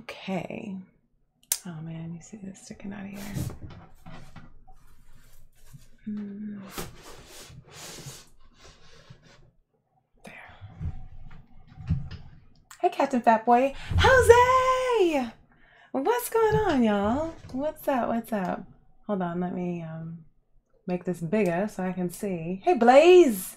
Okay. Oh man, you see this sticking out of here. There. Hey, Captain Fat Boy. Jose! What's going on, y'all? What's up? What's up? Hold on, let me make this bigger so I can see. Hey, Blaze!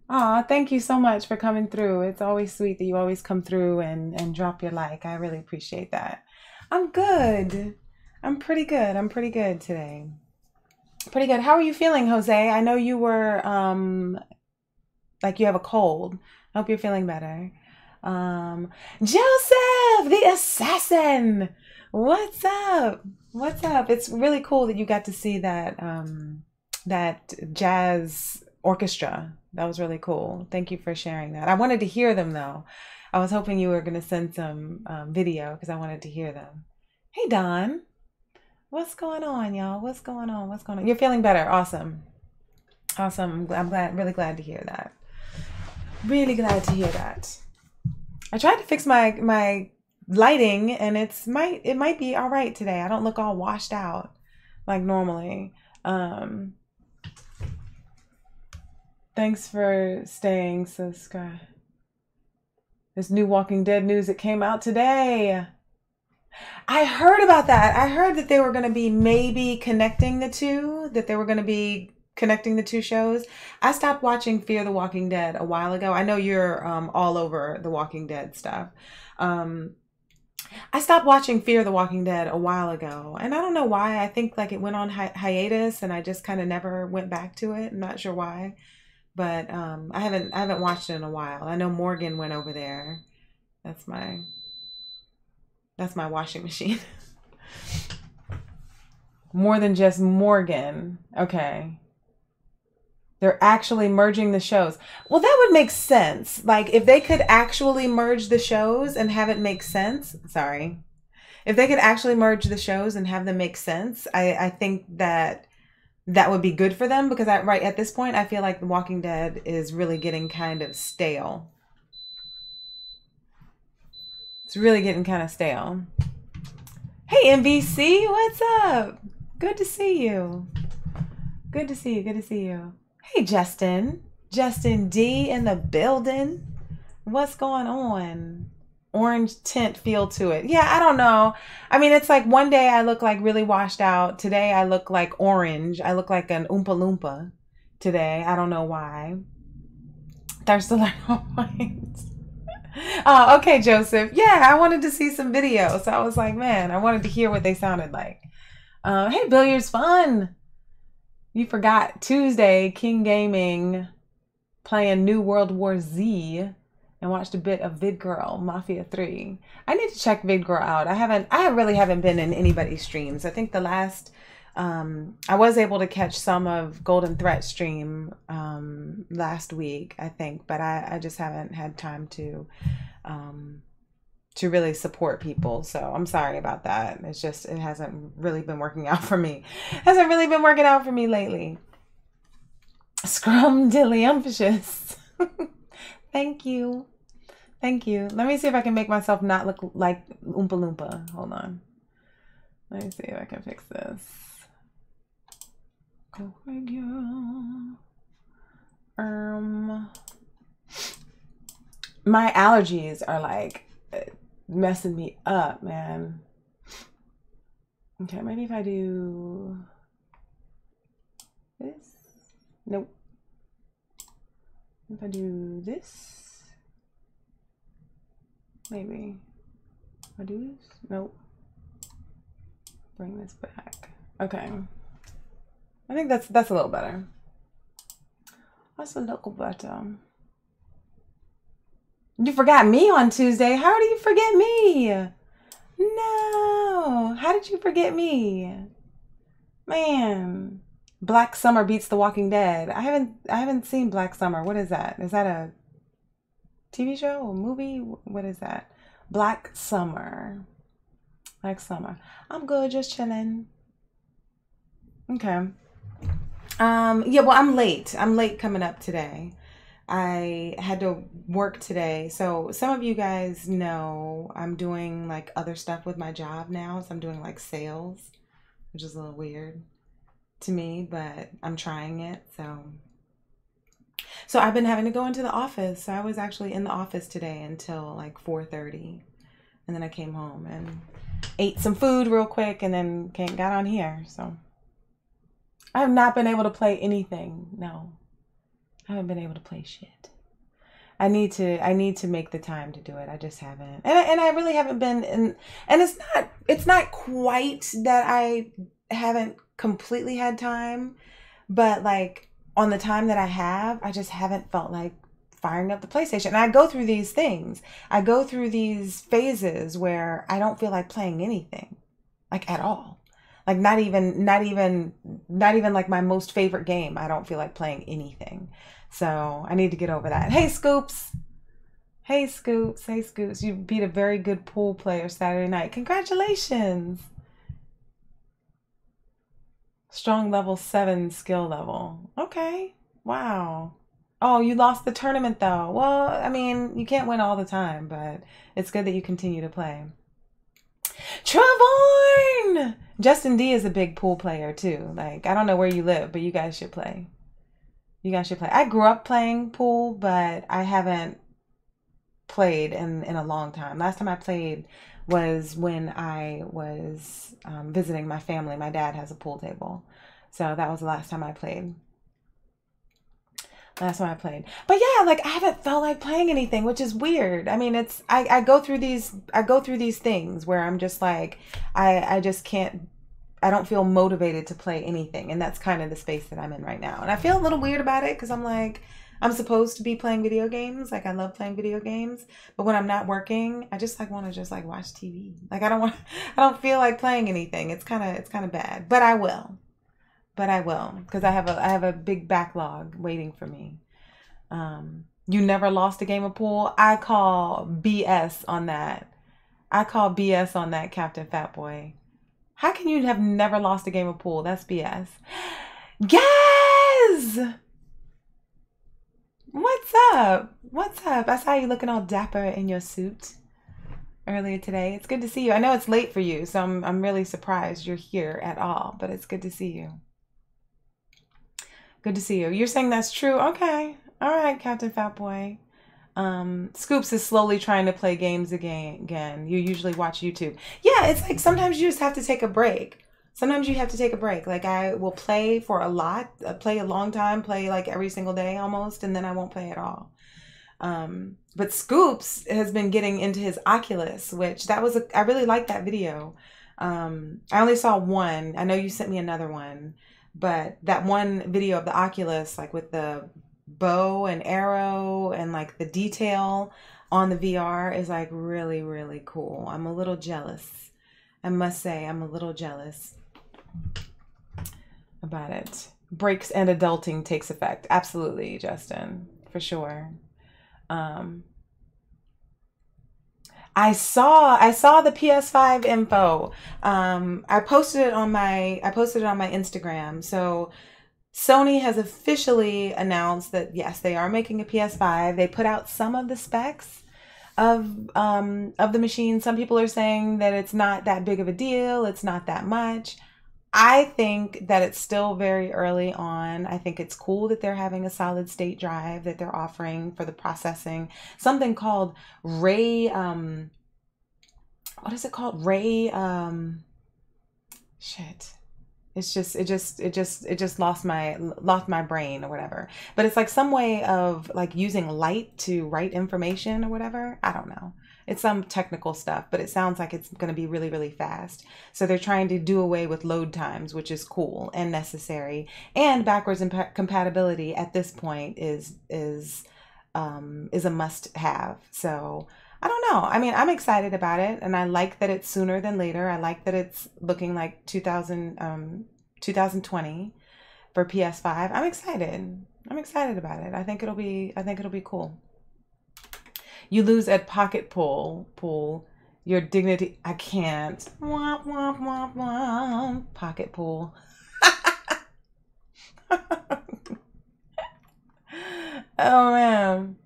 Aw, thank you so much for coming through. It's always sweet that you always come through and drop your like. I really appreciate that. I'm good. I'm pretty good. I'm pretty good today. Pretty good. How are you feeling, Jose? I know you were like you have a cold. I hope you're feeling better. Joseph, the assassin. What's up? What's up? It's really cool that you got to see that that jazz orchestra. That was really cool. Thank you for sharing that. I wanted to hear them though. I was hoping you were going to send some video because I wanted to hear them. Hey, Don. What's going on, y'all? What's going on? What's going on? You're feeling better. Awesome. Awesome. I'm glad, really glad to hear that. Really glad to hear that. I tried to fix my lighting and it might be all right today. I don't look all washed out like normally. Thanks for staying subscribed. This new Walking Dead news that came out today. I heard about that. I heard that they were going to be maybe connecting the two, that they were going to be connecting the two shows. I stopped watching Fear the Walking Dead a while ago. I know you're all over the Walking Dead stuff. I stopped watching Fear the Walking Dead a while ago, and I don't know why. I think like it went on hiatus, and I just kind of never went back to it. I'm not sure why, but I haven't watched it in a while. I know Morgan went over there. That's my washing machine. More than just Morgan. Okay. They're actually merging the shows. Well, that would make sense. Like if they could actually merge the shows and have it make sense. Sorry. If they could actually merge the shows and have them make sense, I think that would be good for them because right at this point, I feel like The Walking Dead is really getting kind of stale. It's really getting kind of stale. Hey, MVC, what's up? Good to see you. Good to see you. Good to see you. Hey, Justin. Justin D in the building. What's going on? Orange tint feel to it. Yeah, I don't know. I mean, it's like one day I look like really washed out. Today I look like orange. I look like an Oompa Loompa today. I don't know why. Thirst to learn Hawaiians. Oh, okay, Joseph. Yeah, I wanted to see some videos. So I was like, man, I wanted to hear what they sounded like. Hey, Billiards Fun. You forgot Tuesday, King Gaming playing New World War Z and watched a bit of VidGirl Mafia 3. I need to check VidGirl out. I really haven't been in anybody's streams. I think the last, I was able to catch some of Golden Threat stream last week, I think, but I just haven't had time to really support people. So I'm sorry about that. It's just, it hasn't really been working out for me. It hasn't really been working out for me lately. Scrumdiddlyumptious. Thank you. Thank you. Let me see if I can make myself not look like Oompa Loompa. Hold on. Let me see if I can fix this. Go figure. My allergies are like messing me up, man. Okay, maybe if I do this. Nope. If I do this, maybe. If I do this, nope. Bring this back. Okay. I think that's a little better. That's a little better. You forgot me on Tuesday. How do you forget me? No. How did you forget me? Man. Black Summer beats The Walking Dead. I haven't seen Black Summer. What is that? Is that a TV show or movie? What is that? Black Summer. Black Summer. I'm good, just chilling. Okay. Yeah, well, I'm late. I'm late coming up today. I had to work today. So some of you guys know I'm doing like other stuff with my job now. So I'm doing like sales, which is a little weird to me, but I'm trying it. So I've been having to go into the office. So I was actually in the office today until like 4:30. And then I came home and ate some food real quick and then got on here. So I have not been able to play anything. No, I haven't been able to play shit. I need to make the time to do it. I just haven't. And I really haven't been in, and it's not quite that I haven't completely had time, but like on the time that I have, I just haven't felt like firing up the PlayStation. And I go through these things. I go through these phases where I don't feel like playing anything, like at all. Like not even like my most favorite game. I don't feel like playing anything. So I need to get over that. Hey, Scoops. Hey, Scoops. Hey, Scoops. You beat a very good pool player Saturday night. Congratulations. Strong level 7 skill level. Okay. Wow. Oh, you lost the tournament though. Well, I mean, you can't win all the time, but it's good that you continue to play. Trevorn! Justin D is a big pool player too. Like, I don't know where you live, but you guys should play. You guys should play. I grew up playing pool, but I haven't played in a long time. Last time I played was when I was visiting my family. My dad has a pool table. So that was the last time I played. That's when I played. But yeah, like I haven't felt like playing anything, which is weird. I mean, it's I go through these things where I'm just like I just can't, I don't feel motivated to play anything, and that's kind of the space that I'm in right now. And I feel a little weird about it because I'm like I'm supposed to be playing video games. Like I love playing video games, but when I'm not working, I just like want to just like watch TV. Like I don't feel like playing anything. It's kind of bad, but I will. But I will, because I have a big backlog waiting for me. You never lost a game of pool? I call BS on that. I call BS on that, Captain Fat Boy. How can you have never lost a game of pool? That's BS. Yes! What's up? What's up? I saw you looking all dapper in your suit earlier today. It's good to see you. I know it's late for you, so I'm really surprised you're here at all, but it's good to see you. Good to see you. You're saying that's true? Okay. All right, Captain Fat Boy. Scoops is slowly trying to play games again. You usually watch YouTube. Yeah, it's like sometimes you just have to take a break. Sometimes you have to take a break. Like I will play for play a long time, play like every single day almost, and then I won't play at all. But Scoops has been getting into his Oculus, which I really liked that video. I only saw one. I know you sent me another one. But that one video of the Oculus, like with the bow and arrow and like the detail on the VR is like really, really cool. I'm a little jealous. I must say I'm a little jealous about it. Breaks and adulting takes effect. Absolutely, Justin, for sure. I saw the PS5 info. I posted it on my Instagram. So Sony has officially announced that yes, they are making a PS5. They put out some of the specs of the machine. Some people are saying that it's not that big of a deal. It's not that much. I think that it's still very early on. I think it's cool that they're having a solid state drive that they're offering for the processing. Something called Ray, what is it called? Ray, shit. It just lost my brain or whatever. But it's like some way of like using light to write information or whatever. I don't know. It's some technical stuff, but it sounds like it's going to be really, really fast. So they're trying to do away with load times, which is cool and necessary. And backwards compatibility at this point is a must-have. So I don't know. I mean, I'm excited about it, and I like that it's sooner than later. I like that it's looking like 2020 for PS5. I'm excited. I'm excited about it. I think it'll be cool. You lose at pocket pool. Your dignity. I can't. Womp, womp, womp, womp. Pocket pool. Oh man.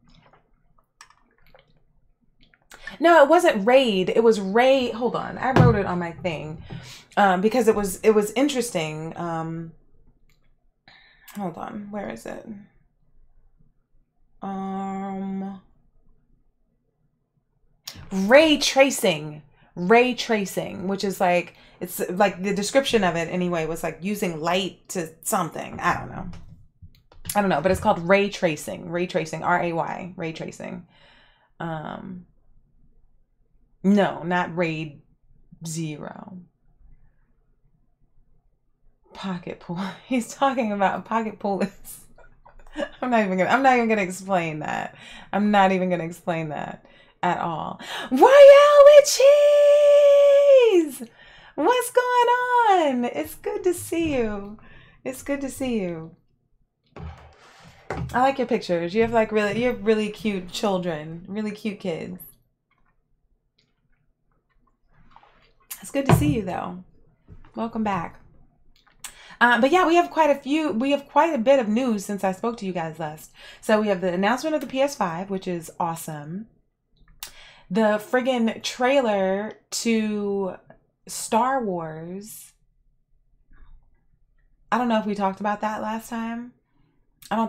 No, it wasn't Raid. It was Ray. Hold on. I wrote it on my thing. Because it was interesting. Hold on. Where is it? Ray tracing. Ray tracing, which is like, it's like the description of it anyway was like using light to something. I don't know, but it's called ray tracing. Ray tracing, R-A-Y, ray tracing. No, not RAID 0. Pocket pool. He's talking about pocket pool is I'm not even gonna explain that. I'm not even gonna explain that at all. Royale with cheese! What's going on? It's good to see you. It's good to see you. I like your pictures. You have really cute children, really cute kids. It's good to see you though. Welcome back. But yeah, we have quite a bit of news since I spoke to you guys last. So we have the announcement of the PS5, which is awesome. The friggin' trailer to Star Wars. I don't know if we talked about that last time. I don't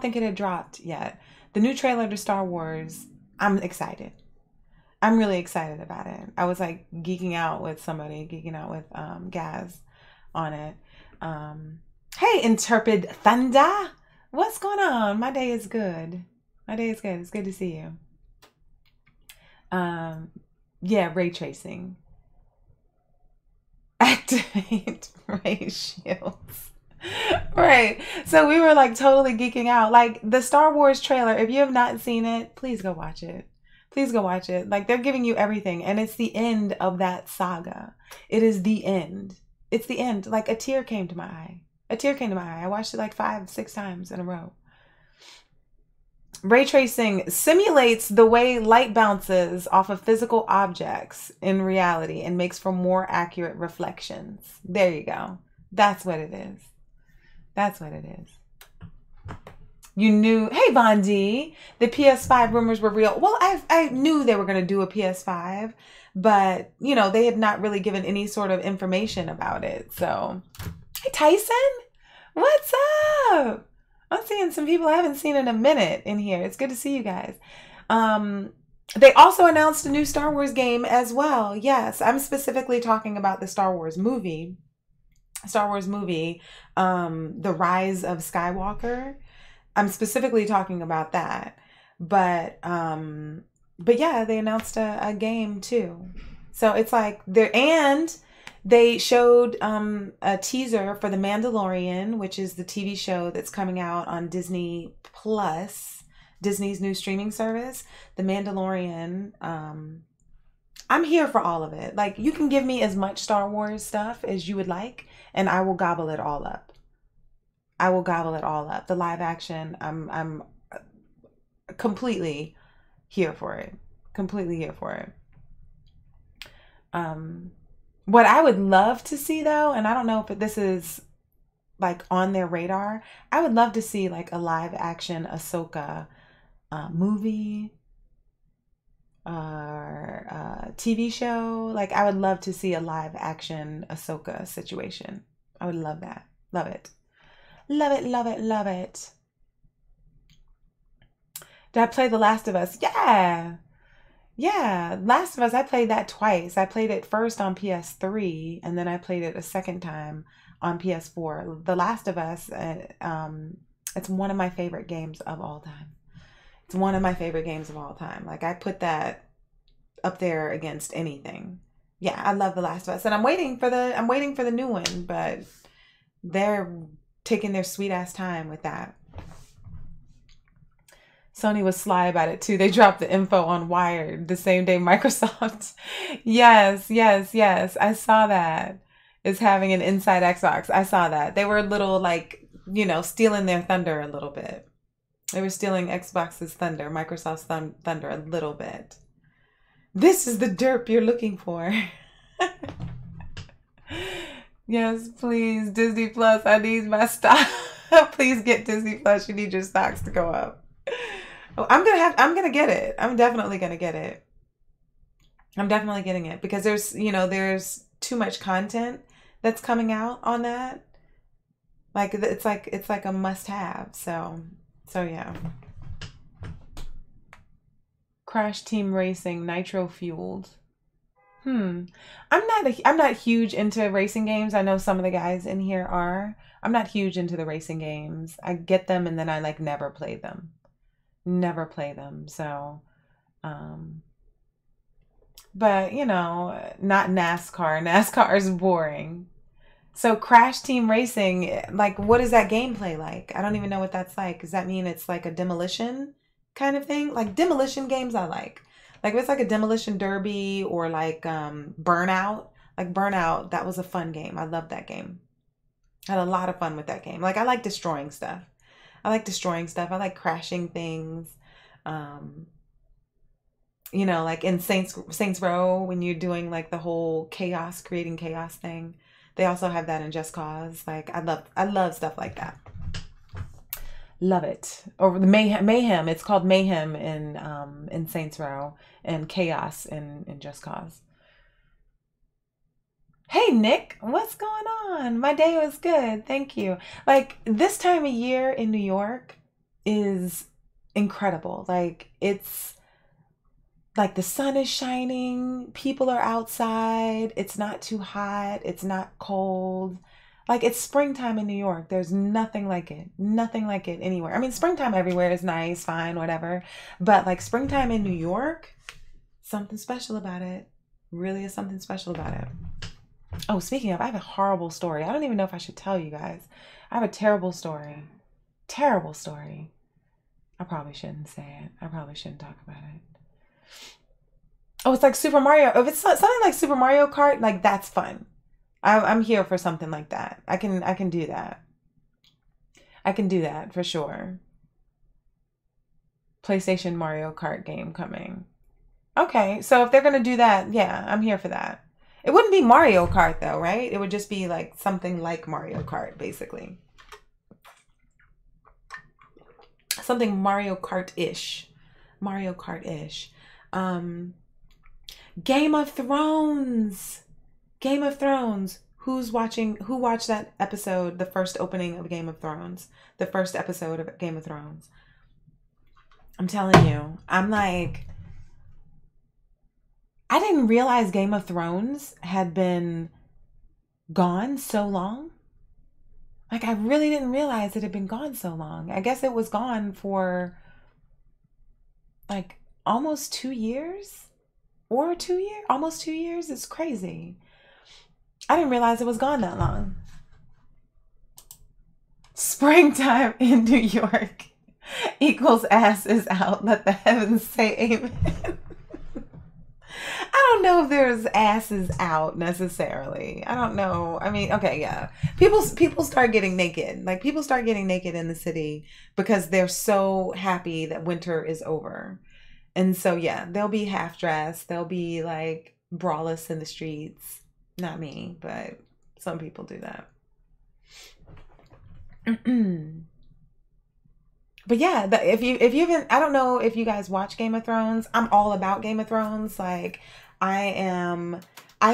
think it had dropped yet. The new trailer to Star Wars, I'm excited. I'm really excited about it. I was like geeking out with Gaz on it. Hey, Intrepid Thunder. What's going on? My day is good. My day is good. It's good to see you. Yeah, ray tracing. Activate ray shields. Right. So we were like totally geeking out. Like the Star Wars trailer, if you have not seen it, please go watch it. Please go watch it. Like they're giving you everything and it's the end of that saga. It is the end. It's the end. Like a tear came to my eye. A tear came to my eye. I watched it like 5-6 times in a row. Ray tracing simulates the way light bounces off of physical objects in reality and makes for more accurate reflections. There you go. That's what it is. That's what it is. You knew, hey Bondi, the PS5 rumors were real. Well, I knew they were going to do a PS5, but you know, they had not really given any sort of information about it. So, hey Tyson, what's up? I'm seeing some people I haven't seen in a minute in here. It's good to see you guys. They also announced a new Star Wars game as well. Yes, I'm specifically talking about the Star Wars movie. The Rise of Skywalker. I'm specifically talking about that. But yeah, they announced a game too. So it's like they showed a teaser for The Mandalorian, which is the TV show that's coming out on Disney Plus, Disney's new streaming service. The Mandalorian. I'm here for all of it. Like you can give me as much Star Wars stuff as you would like, and I will gobble it all up. I will gobble it all up. The live action, I'm completely here for it. Completely here for it. What I would love to see though, and I don't know if this is like on their radar, I would love to see like a live action Ahsoka movie or TV show. Like I would love to see a live action Ahsoka situation. I would love that. Love it. Love it, love it, love it. Did I play The Last of Us? Yeah. Yeah, Last of Us, I played that twice. I played it first on PS3, and then I played it a second time on PS4. The Last of Us, it's one of my favorite games of all time. It's one of my favorite games of all time. Like, I put that up there against anything. Yeah, I love The Last of Us, and I'm waiting for the new one, but they're taking their sweet ass time with that. Sony was sly about it too. They dropped the info on Wired the same day Microsoft. Yes. I saw that. Is having an inside Xbox. I saw that. They were a little like, you know, stealing their thunder a little bit. They were stealing Xbox's thunder, Microsoft's thunder a little bit. This is the derp you're looking for. Yes, please. Disney Plus, I need my stuff. Please get Disney Plus. You need your stocks to go up. Oh, I'm gonna get it. I'm definitely gonna get it. I'm definitely getting it because there's too much content that's coming out on that. Like it's like a must have. So yeah. Crash Team Racing, nitro fueled. I'm not huge into racing games. I know some of the guys in here are. I'm not huge into the racing games. I get them and then I like never play them. Never play them. So but not NASCAR. NASCAR is boring. So Crash Team Racing, like what is that gameplay like? I don't even know what that's like. Does that mean it's like a demolition kind of thing? Like demolition games I like. Like if it's like a demolition derby or like Burnout. Like Burnout, that was a fun game. I loved that game. I had a lot of fun with that game. Like I like destroying stuff. I like crashing things. Like in Saints Row when you're doing like the whole creating chaos thing. They also have that in Just Cause. Like I love stuff like that. Love it. Or the mayhem. It's called mayhem in Saints Row and chaos in Just Cause. Hey Nick, what's going on? My day was good, thank you. Like this time of year in New York is incredible. Like it's like the sun is shining, people are outside, it's not too hot, it's not cold. Like it's springtime in New York. There's nothing like it. Nothing like it anywhere. I mean, springtime everywhere is nice, fine, whatever. But like springtime in New York, something special about it. Really is something special about it. Oh, speaking of, I have a horrible story. I don't even know if I should tell you guys. I have a terrible story. Terrible story. I probably shouldn't say it. I probably shouldn't talk about it. Oh, it's like Super Mario. If it's something like Super Mario Kart, like that's fun. I'm here for something like that. I can do that. I can do that for sure. PlayStation Mario Kart game coming. Okay, so if they're gonna do that, yeah, I'm here for that. It wouldn't be Mario Kart though, right? It would just be like something like Mario Kart, basically. Something Mario Kart-ish. Mario Kart-ish. Game of Thrones. Game of Thrones. Who watched that episode, the first opening of Game of Thrones? The first episode of Game of Thrones. I'm telling you, I'm like, I didn't realize Game of Thrones had been gone so long. Like, I really didn't realize it had been gone so long. I guess it was gone for like almost 2 years or 2 years, almost 2 years. It's crazy. I didn't realize it was gone that long. Springtime in New York equals ass is out. Let the heavens say amen. I don't know if there's asses out necessarily. I don't know. I mean, okay, yeah. People start getting naked. Like people start getting naked in the city because they're so happy that winter is over. And so yeah, they'll be half dressed. They'll be like braless in the streets. Not me, but some people do that. But yeah, if you haven't, I don't know if you guys watch Game of Thrones. I'm all about Game of Thrones. Like I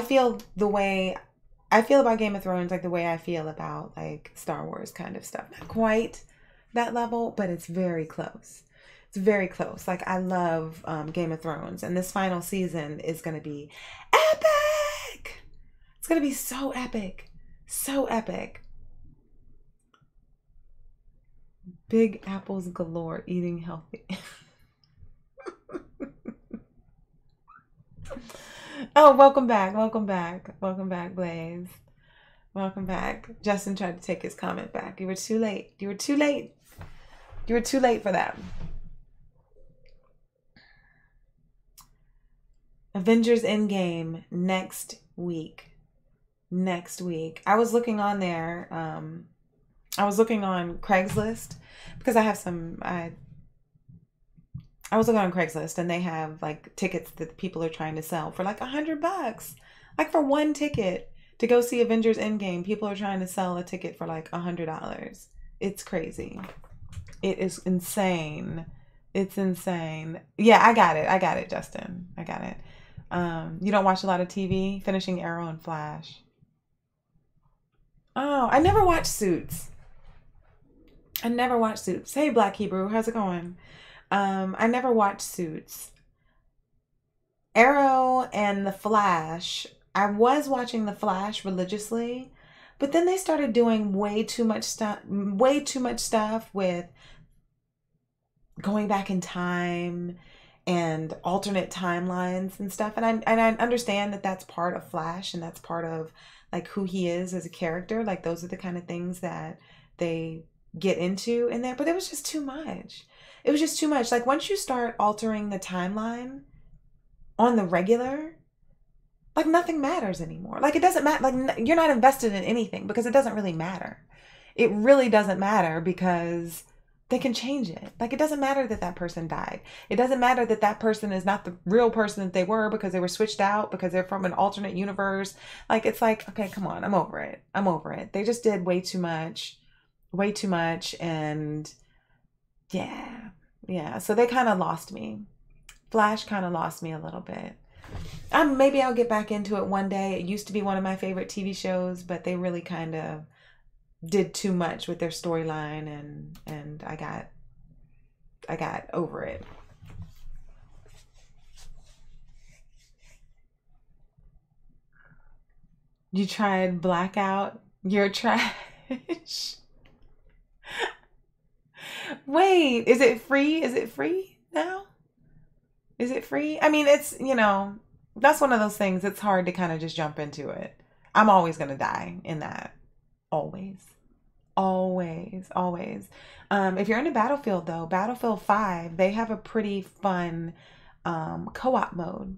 feel about Game of Thrones like the way I feel about like Star Wars kind of stuff. Not quite that level, but it's very close. It's very close. Like I love Game of Thrones, and this final season is going to be epic. It's going to be so epic. So epic. Big apples galore, eating healthy. Oh, welcome back. Welcome back. Welcome back, Blaze. Welcome back. Justin tried to take his comment back. You were too late. You were too late. You were too late for that. Avengers Endgame next week. Next week. I was looking on there. I was looking on Craigslist because I was looking on Craigslist and they have like tickets that people are trying to sell for like $100. Like for one ticket to go see Avengers Endgame, people are trying to sell a ticket for like $100. It's crazy. It is insane. It's insane. Yeah, I got it. I got it, Justin. I got it. You don't watch a lot of TV? Finishing Arrow and Flash. Oh, I never watched Suits. I never watched Suits. Hey, Black Hebrew, how's it going? I never watched Suits. Arrow and The Flash. I was watching The Flash religiously, but then they started doing way too much stuff with going back in time and alternate timelines and stuff. And I understand that that's part of Flash and that's part of like who he is as a character. Like those are the kind of things that they get into in there, but it was just too much. It was just too much. Like once you start altering the timeline on the regular, like nothing matters anymore. Like it doesn't matter. Like you're not invested in anything because it doesn't really matter. It really doesn't matter because they can change it. Like it doesn't matter that that person died. It doesn't matter that that person is not the real person that they were because they were switched out because they're from an alternate universe. Like it's like, okay, come on. I'm over it. I'm over it. They just did way too much. Way too much. And yeah. Yeah. So they kind of lost me. Flash kind of lost me a little bit. Maybe I'll get back into it one day. It used to be one of my favorite TV shows, but they really kind of did too much with their storyline, and I got over it. You tried Blackout? You're trash. Wait, is it free? Is it free now? Is it free? I mean, it's, that's one of those things. It's hard to kind of just jump into it. I'm always going to die in that. Always. Always. Always. If you're into Battlefield, though, Battlefield 5, they have a pretty fun co-op mode,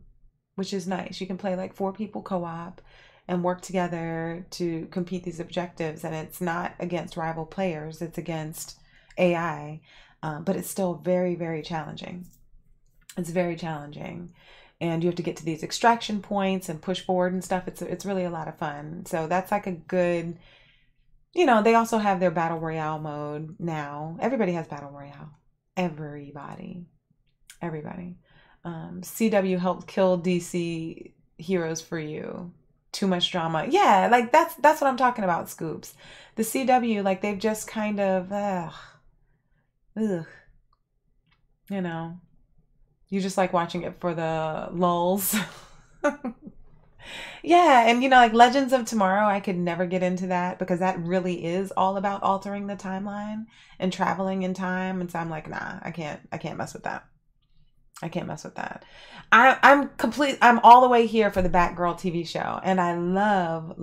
which is nice. You can play like 4 people co-op and work together to compete these objectives. And it's not against rival players. It's against AI. But it's still very, very challenging. It's very challenging. And you have to get to these extraction points and push forward and stuff. It's really a lot of fun. So that's like a good, they also have their Battle Royale mode now. Everybody has Battle Royale. Everybody. CW helped kill DC heroes for you. Too much drama. Yeah, like that's what I'm talking about, Scoops. The CW, like they've just kind of, ugh. You just like watching it for the lulls. Yeah, and like Legends of Tomorrow, I could never get into that because that really is all about altering the timeline and traveling in time. And so I'm like, nah, I can't mess with that. I can't mess with that. I'm all the way here for the Batgirl TV show. And I love,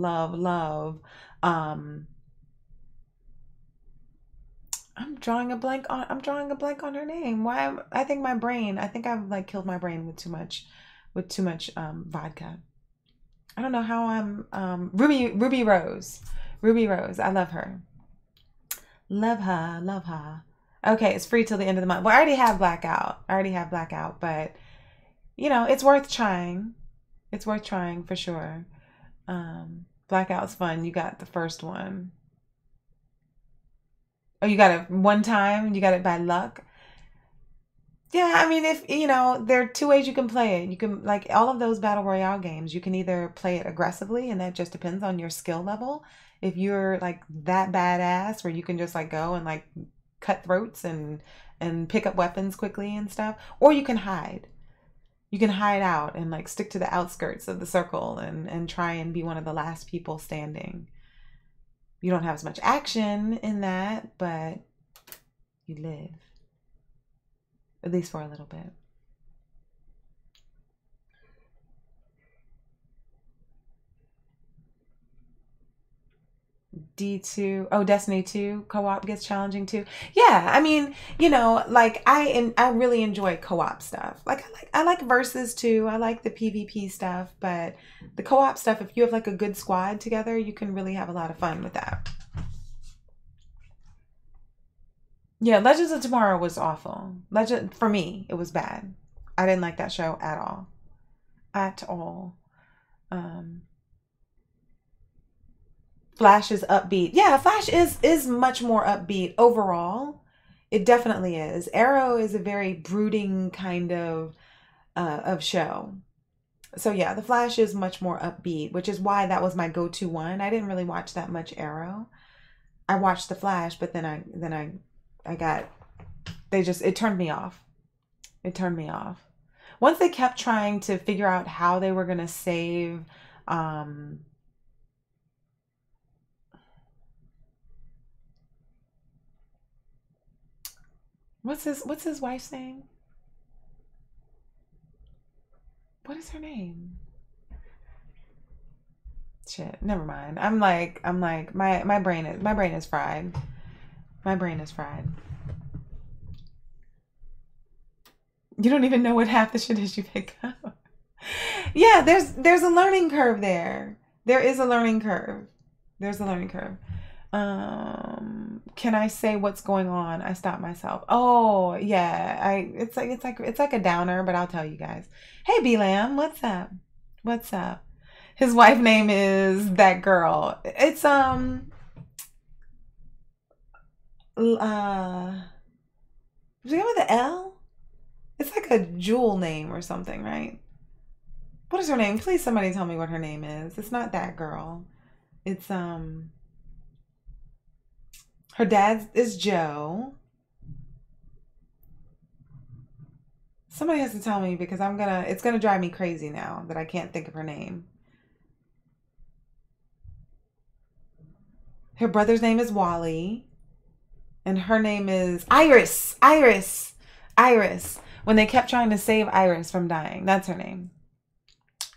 I'm drawing a blank on her name. Why? I think I've like killed my brain with too much vodka. I don't know how I'm Ruby Rose. Ruby Rose. I love her. Love her. Okay, it's free till the end of the month. Well, I already have Blackout, but it's worth trying. It's worth trying for sure. Blackout's fun. You got the first one. Oh, you got it one time? You got it by luck? Yeah, I mean, if, there are 2 ways you can play it. You can, like, all of those Battle Royale games, you can either play it aggressively, and that just depends on your skill level. If you're, like, that badass where you can just, like, go and, like, cut throats and pick up weapons quickly and stuff. Or you can hide. You can hide out and, like, stick to the outskirts of the circle and try and be one of the last people standing. You don't have as much action in that, but you live. At least for a little bit. D2. Oh, Destiny 2 co-op gets challenging too. Yeah, I mean, like I really enjoy co-op stuff. Like I like versus too. I like the PvP stuff, but the co-op stuff, if you have like a good squad together, you can really have a lot of fun with that. Yeah, Legends of Tomorrow was awful. For me, it was bad. I didn't like that show at all. At all. Flash is upbeat. Yeah, Flash is much more upbeat overall. It definitely is. Arrow is a very brooding kind of show. So yeah, The Flash is much more upbeat, which is why that was my go-to one. I didn't really watch that much Arrow. I watched The Flash, but then I got, it turned me off. It turned me off. Once they kept trying to figure out how they were gonna save what's his wife's name? What is her name? Shit, never mind. I'm like my brain is fried. My brain is fried. You don't even know what half the shit is you pick up. Yeah, there's a learning curve there. There is a learning curve. There's a learning curve. Can I say what's going on? I stopped myself. Oh yeah, it's like a downer, but I'll tell you guys. Hey B Lamb, what's up? What's up? His wife name is that girl. It's begin with the L? It's like a jewel name or something, right? What is her name? Please somebody tell me what her name is. It's not that girl. It's her dad is Joe. Somebody has to tell me because it's gonna drive me crazy now that I can't think of her name. Her brother's name is Wally. And her name is Iris. Iris. Iris. When they kept trying to save Iris from dying. That's her name.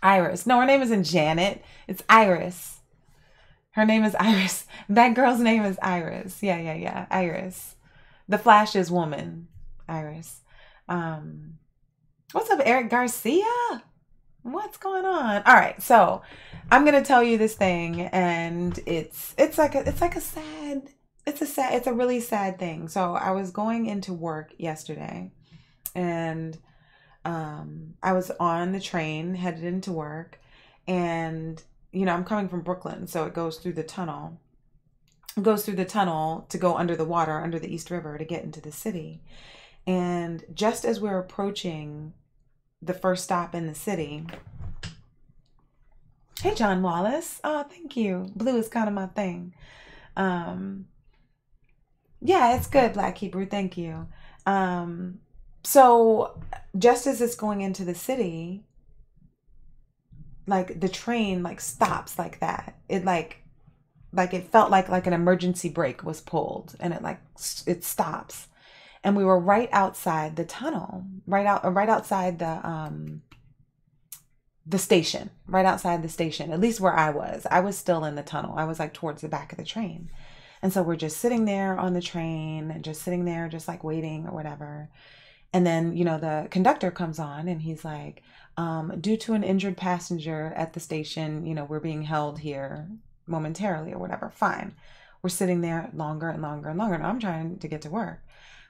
Iris. No, her name isn't Janet. It's Iris. Her name is Iris. That girl's name is Iris. Yeah. Iris. The Flash is woman. Iris. What's up, Eric Garcia? What's going on? All right, so I'm gonna tell you this thing, and it's a really sad thing. So I was going into work yesterday, and I was on the train headed into work, and I'm coming from Brooklyn, so it goes through the tunnel. It goes through the tunnel to go under the water, under the East River, to get into the city. And just as we're approaching the first stop in the city, hey John Wallace, oh thank you. Blue is kind of my thing. Yeah, it's good, Black Hebrew, thank you. So just as it's going into the city, like the train like stops like that. It it felt like an emergency brake was pulled, and it stops. And we were right outside the tunnel, right outside the station, right outside the station, at least where I was. I was still in the tunnel. I was like towards the back of the train. And so we're just sitting there on the train and just sitting there, just like waiting or whatever. And then, the conductor comes on and he's like, due to an injured passenger at the station, we're being held here momentarily or whatever. Fine. We're sitting there longer and longer and longer. And I'm trying to get to work.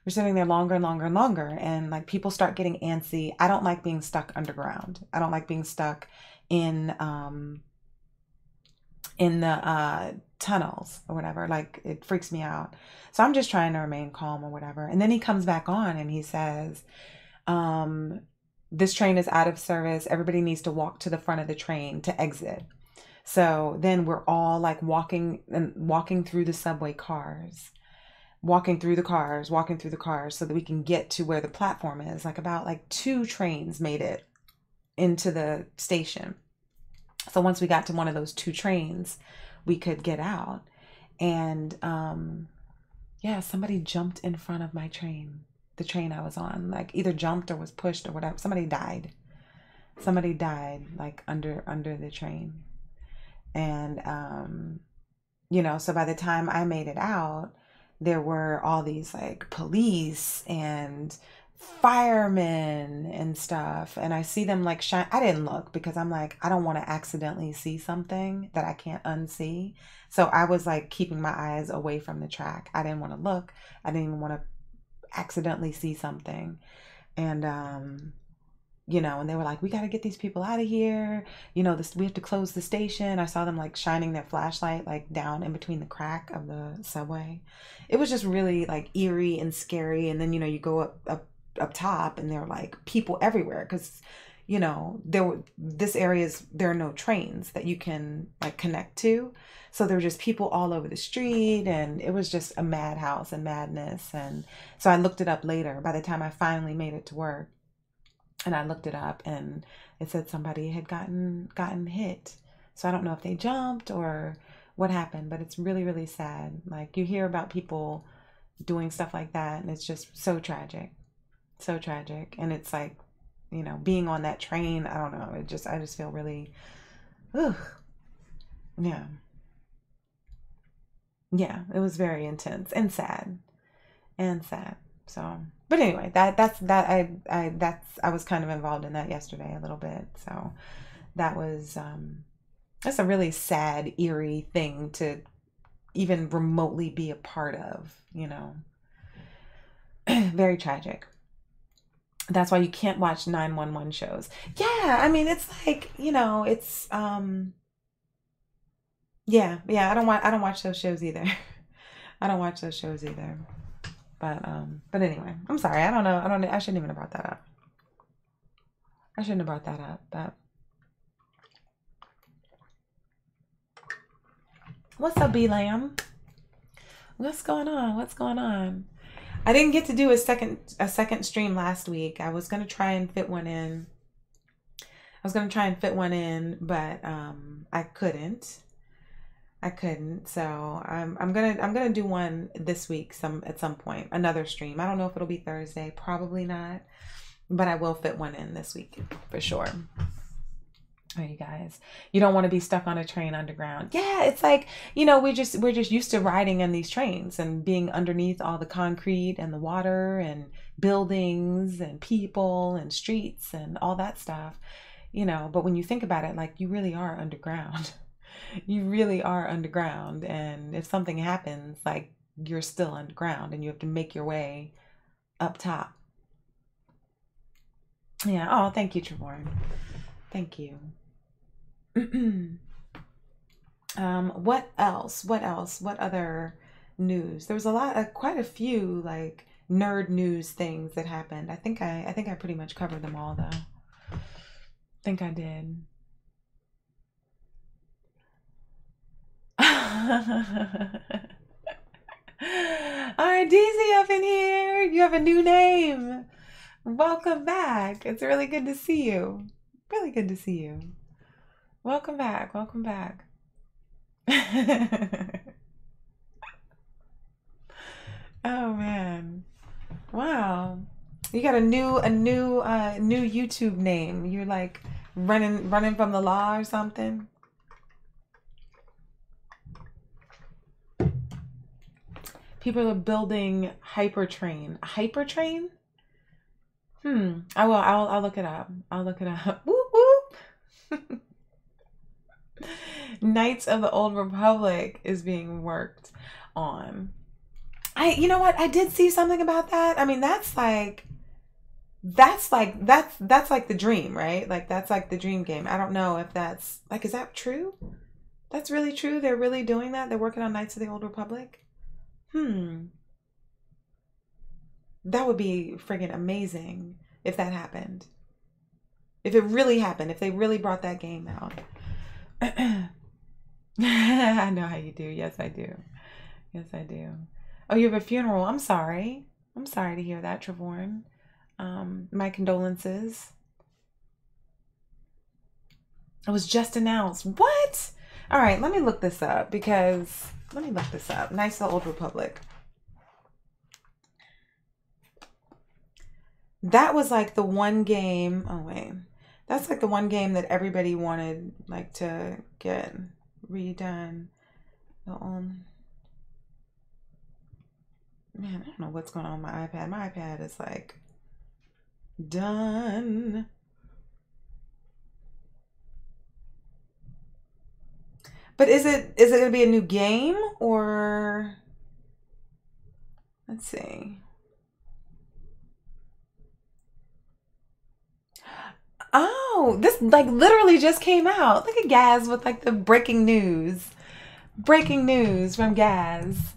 We're sitting there longer and longer and longer. And like people start getting antsy. I don't like being stuck underground. I don't like being stuck in the tunnels or whatever. Like it freaks me out. So I'm just trying to remain calm or whatever. And then he comes back on and he says, this train is out of service. Everybody needs to walk to the front of the train to exit. So then we're all like walking through the subway cars, walking through the cars so that we can get to where the platform is. Like about like 2 trains made it into the station. So once we got to one of those 2 trains, we could get out. And yeah, somebody jumped in front of my train, the train I was on, like either jumped or was pushed or whatever. Somebody died like under the train. And so by the time I made it out, there were all these like police and firemen and stuff, and I see them like shine. I didn't look because I'm like, I don't want to accidentally see something that I can't unsee. So I was like keeping my eyes away from the track. I didn't want to look. I didn't even want to accidentally see something. And you know, and they were like, we got to get these people out of here. You know, we have to close the station. I saw them like shining their flashlight like down in between the crack of the subway. It was just really like eerie and scary. And then, you know, you go up top and there are like people everywhere because, you know, there are no trains that you can like connect to. So there were just people all over the street, and it was just a madhouse and madness. And so I looked it up later by the time I finally made it to work. And I looked it up and it said somebody had gotten hit. So I don't know if they jumped or what happened, but it's really, really sad. Like you hear about people doing stuff like that and it's just so tragic. So tragic. And it's like, you know, being on that train, I don't know. I just feel really, ugh. Yeah. Yeah, it was very intense and sad. And sad. So, but anyway, I was kind of involved in that yesterday a little bit. So that was that's a really sad, eerie thing to even remotely be a part of, you know. Very tragic. That's why you can't watch 911 shows. Yeah, I mean it's like, you know, it's yeah, I don't watch those shows either. I don't watch those shows either. But anyway, I'm sorry. I don't know. I shouldn't even have brought that up. I shouldn't have brought that up, but what's up, B-Lamb? What's going on? What's going on? I didn't get to do a second stream last week. I was gonna try and fit one in. But I couldn't. So I'm gonna do one this week at some point, another stream. I don't know if it'll be Thursday, probably not, but I will fit one in this week for sure. Oh, you guys, you don't want to be stuck on a train underground. Yeah, it's like, you know, we're just used to riding in these trains and being underneath all the concrete and the water and buildings and people and streets and all that stuff, you know. But when you think about it, like you really are underground. You really are underground, and if something happens, like you're still underground and you have to make your way up top. Yeah. Oh, thank you, Trevorn. Thank you. What else? What other news? There was quite a few like nerd news things that happened. I think I pretty much covered them all though. I think I did. All right, DZ up in here. You have a new name. Welcome back. It's really good to see you. Really good to see you. Welcome back. Welcome back. Oh man. Wow. You got a new YouTube name. You're like running from the law or something. People are building hypertrain. Hypertrain? I will. I'll look it up. I'll look it up. Whoop whoop. Knights of the Old Republic is being worked on. You know what? I did see something about that. I mean, that's like the dream, right? Like that's like the dream game. I don't know if that's like, is that true? That's really true. They're really doing that. They're working on Knights of the Old Republic. That would be friggin' amazing if that happened. If it really happened, if they really brought that game out. I know how you do. Yes, I do. Yes, I do. Oh, you have a funeral. I'm sorry. I'm sorry to hear that, Trevorn. My condolences. It was just announced. What? All right, let me look this up because Knights of the Old Republic. That was like the one game. Oh wait, that's like the one game that everybody wanted like to get redone. Man, I don't know what's going on with my iPad. My iPad is like done. But is it going to be a new game or let's see. know. This like literally just came out. Look at Gaz with like the breaking news. Breaking news from Gaz.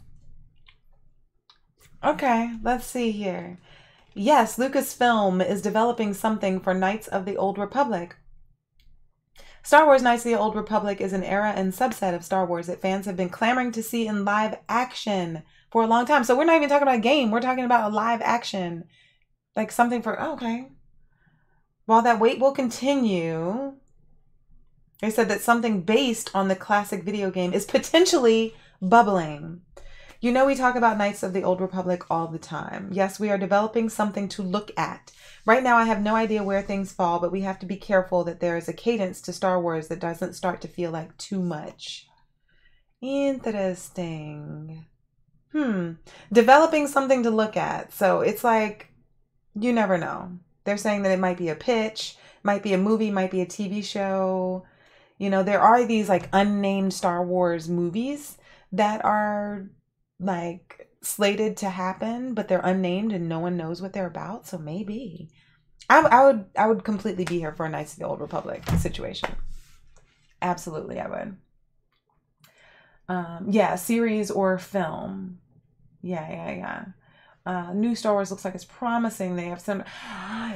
Okay, let's see here. Yes, Lucasfilm is developing something for Knights of the Old Republic. Star Wars Knights of the Old Republic is an era and subset of Star Wars that fans have been clamoring to see in live action for a long time. So we're not even talking about a game. We're talking about a live action. Like something for, oh, okay. While that wait will continue, they said that something based on the classic video game is potentially bubbling. You know, we talk about Knights of the Old Republic all the time. Yes, we are developing something to look at. Right now, I have no idea where things fall, but we have to be careful that there is a cadence to Star Wars that doesn't start to feel like too much. Interesting. Developing something to look at. So it's like, you never know. They're saying that it might be a pitch, might be a movie, might be a TV show. You know, there are these like unnamed Star Wars movies that are like slated to happen, but they're unnamed and no one knows what they're about. So maybe I would completely be here for a Knights of the Old Republic situation. Absolutely, I would. Yeah, series or film. Yeah. New Star Wars looks like it's promising. They have some.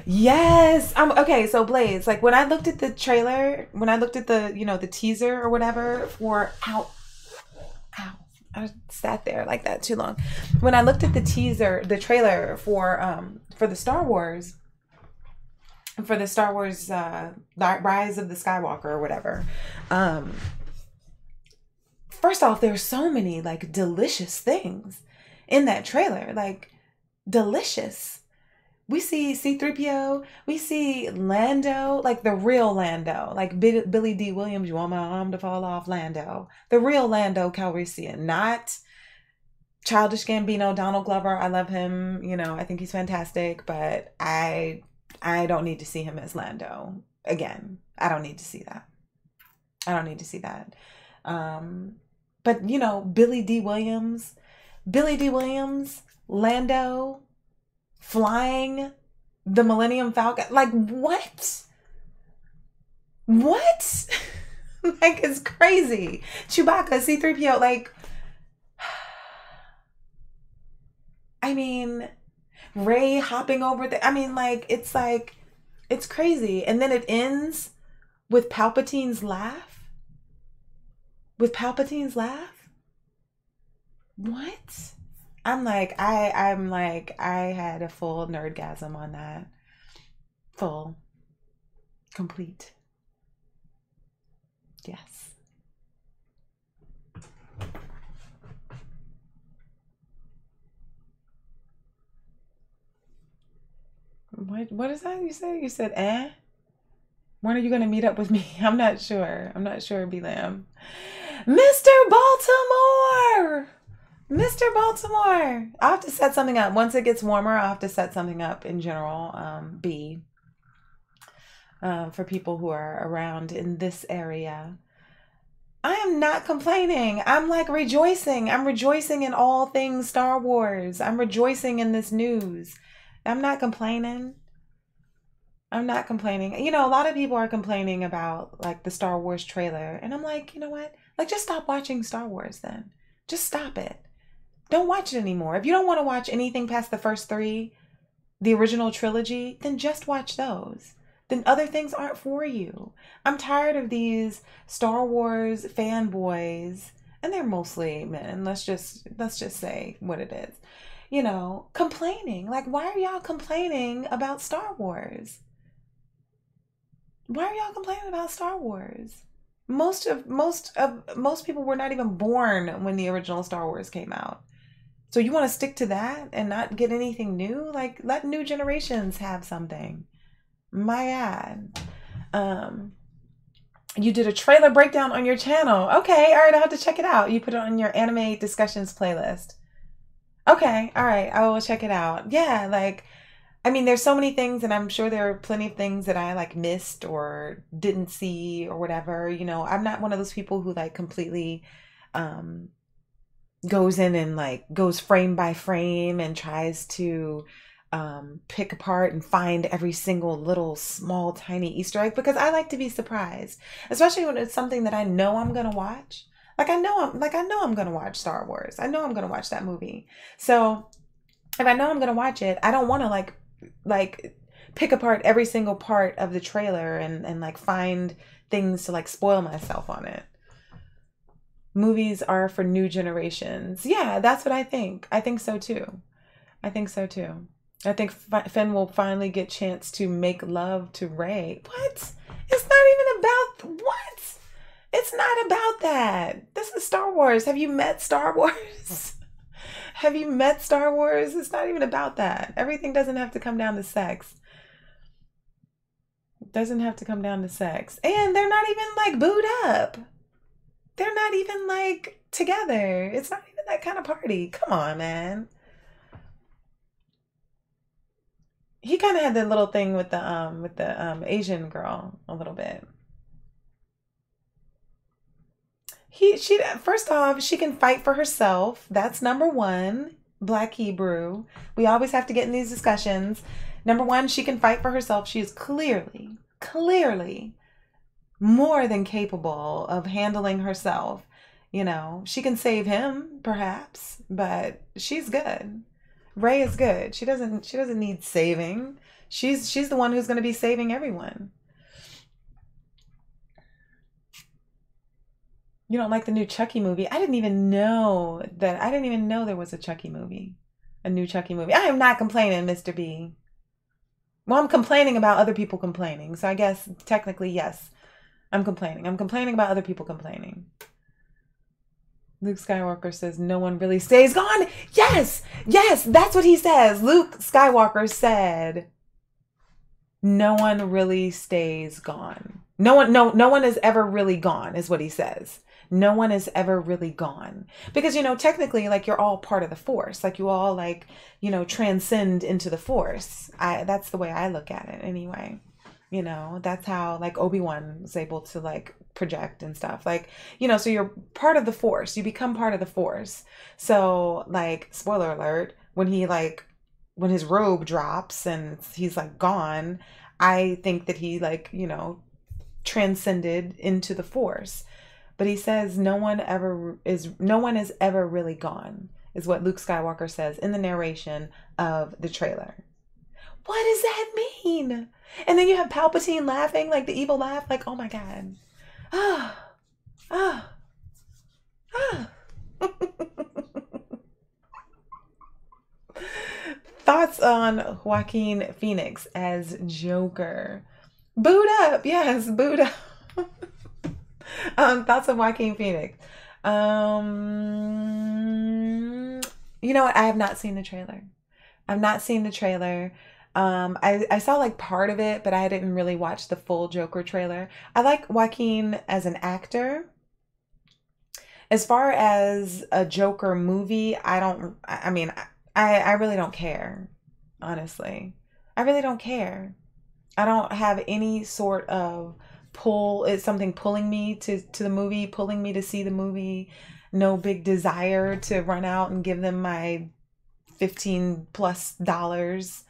Yes. Okay. So Blaze, like when I looked at the trailer, when I looked at the, you know, the teaser or whatever for ow. I sat there like that too long. When I looked at the teaser, the trailer for the Star Wars, Rise of the Skywalker or whatever. First off, there's so many like delicious things in that trailer, like delicious. We see C-3PO, we see Lando, like the real Lando, like Billy D. Williams, you want my arm to fall off, Lando. The real Lando Calrissian, not Childish Gambino, Donald Glover. I love him, you know, I think he's fantastic, but I don't need to see him as Lando again. I don't need to see that. But you know, Billy D. Williams, Lando, flying the Millennium Falcon. Like, what? Like, it's crazy. Chewbacca, C-3PO, like, I mean, Rey hopping over the, I mean, like, it's crazy. And then it ends with Palpatine's laugh. What? I'm like, I had a full nerdgasm on that. Full. Complete. Yes. What is that you say? You said, eh? When are you going to meet up with me? I'm not sure, B-Lamb. Mr. Baltimore! I'll have to set something up. Once it gets warmer, I'll have to set something up in general, for people who are around in this area. I am not complaining. I'm like rejoicing. I'm rejoicing in all things Star Wars. I'm rejoicing in this news. I'm not complaining. You know, a lot of people are complaining about like the Star Wars trailer. And I'm like, you know what? Like, just stop watching Star Wars then. Just stop it. Don't watch it anymore. If you don't want to watch anything past the first 3, the original trilogy, then just watch those. Then other things aren't for you. I'm tired of these Star Wars fanboys, and they're mostly men. Let's just say what it is. You know, complaining. Like, why are y'all complaining about Star Wars? Most people were not even born when the original Star Wars came out. So you want to stick to that and not get anything new? Like, let new generations have something. My God. You did a trailer breakdown on your channel. Okay, all right, I'll have to check it out. You put it on your anime discussions playlist. Okay, all right, I will check it out. Yeah, like, I mean, there's so many things, and I'm sure there are plenty of things that I like missed or didn't see or whatever. You know, I'm not one of those people who like completely goes in and like goes frame by frame and tries to pick apart and find every single little small tiny Easter egg, because I like to be surprised, especially when it's something that I know I'm gonna watch. Like I know I'm gonna watch Star Wars. I know I'm gonna watch that movie. So if I know I'm gonna watch it, I don't want to like pick apart every single part of the trailer and like find things to like spoil myself on it. Movies are for new generations. Yeah, that's what I think. I think so too. I think so too. I think Finn will finally get chance to make love to Rey. What? It's not even about what? It's not about that. This is Star Wars. Have you met Star Wars? Have you met Star Wars? It's not even about that. Everything doesn't have to come down to sex. It doesn't have to come down to sex. And they're not even like booed up. They're not even like together. It's not even that kind of party. Come on, man. He kind of had that little thing with the Asian girl a little bit. She first off, she can fight for herself. That's number one. Black Hebrew. We always have to get in these discussions. Number one, she can fight for herself. She is clearly more than capable of handling herself. You know, she can save him perhaps, but she's good. Rey is good. She doesn't need saving. She's the one who's going to be saving everyone. You don't like the new Chucky movie? I didn't even know there was a Chucky movie. A new Chucky movie. I am not complaining, Mr. B. Well, I'm complaining about other people complaining. So I guess technically, yes, I'm complaining. I'm complaining about other people complaining. Luke Skywalker says no one really stays gone. Yes, that's what he says. Luke Skywalker said no one really stays gone. No one is ever really gone is what he says. No one is ever really gone. Because, you know, technically, like, you're all part of the Force. Like, you all, like, you know, transcend into the Force. That's the way I look at it anyway. You know, that's how, like, Obi-Wan was able to, like, project and stuff. Like, you know, so you're part of the Force. You become part of the Force. So, like, spoiler alert, when his robe drops and he's, like, gone, I think that he, like, you know, transcended into the Force. But he says no one is ever really gone, is what Luke Skywalker says in the narration of the trailer. What does that mean? And then you have Palpatine laughing, like the evil laugh, like, oh my God. Thoughts on Joaquin Phoenix as Joker? Booed up, yes, booed up. Thoughts on Joaquin Phoenix. You know what? I have not seen the trailer. I've not seen the trailer. I saw like part of it, but I didn't really watch the full Joker trailer. I like Joaquin as an actor. As far as a Joker movie, I mean, I really don't care. Honestly, I really don't care. I don't have any sort of pull. It's something pulling me to the movie, pulling me to see the movie. No big desire to run out and give them my $15+.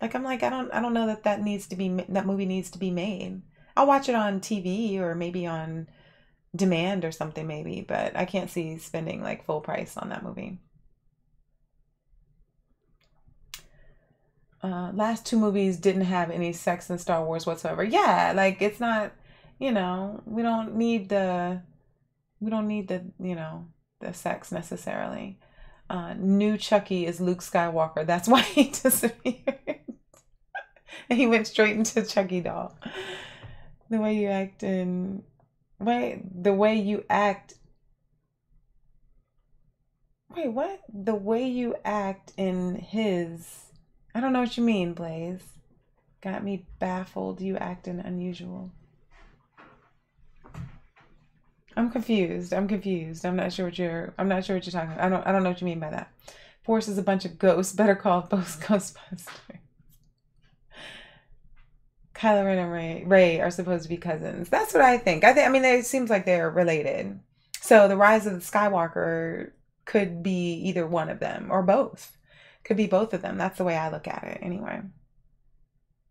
Like, I'm like, I don't know that movie needs to be made. I'll watch it on TV or maybe on demand or something maybe, but I can't see spending like full price on that movie. Last two movies didn't have any sex in Star Wars whatsoever. Yeah, like, it's not, you know, we don't need the, you know, the sex necessarily. New Chucky is Luke Skywalker. That's why he disappeared. And he went straight into Chucky doll. The way you act in, wait, the way you act. Wait, what? The way you act in his. I don't know what you mean, Blaze. Got me baffled. You acting unusual. I'm confused. I'm not sure what you're talking about. I don't know what you mean by that. Force is a bunch of ghosts. Better call both Ghostbusters. Kylo Ren and Rey are supposed to be cousins. That's what I think. I mean, it seems like they're related. So the Rise of the Skywalker could be either one of them or both. Could be both of them. That's the way I look at it anyway.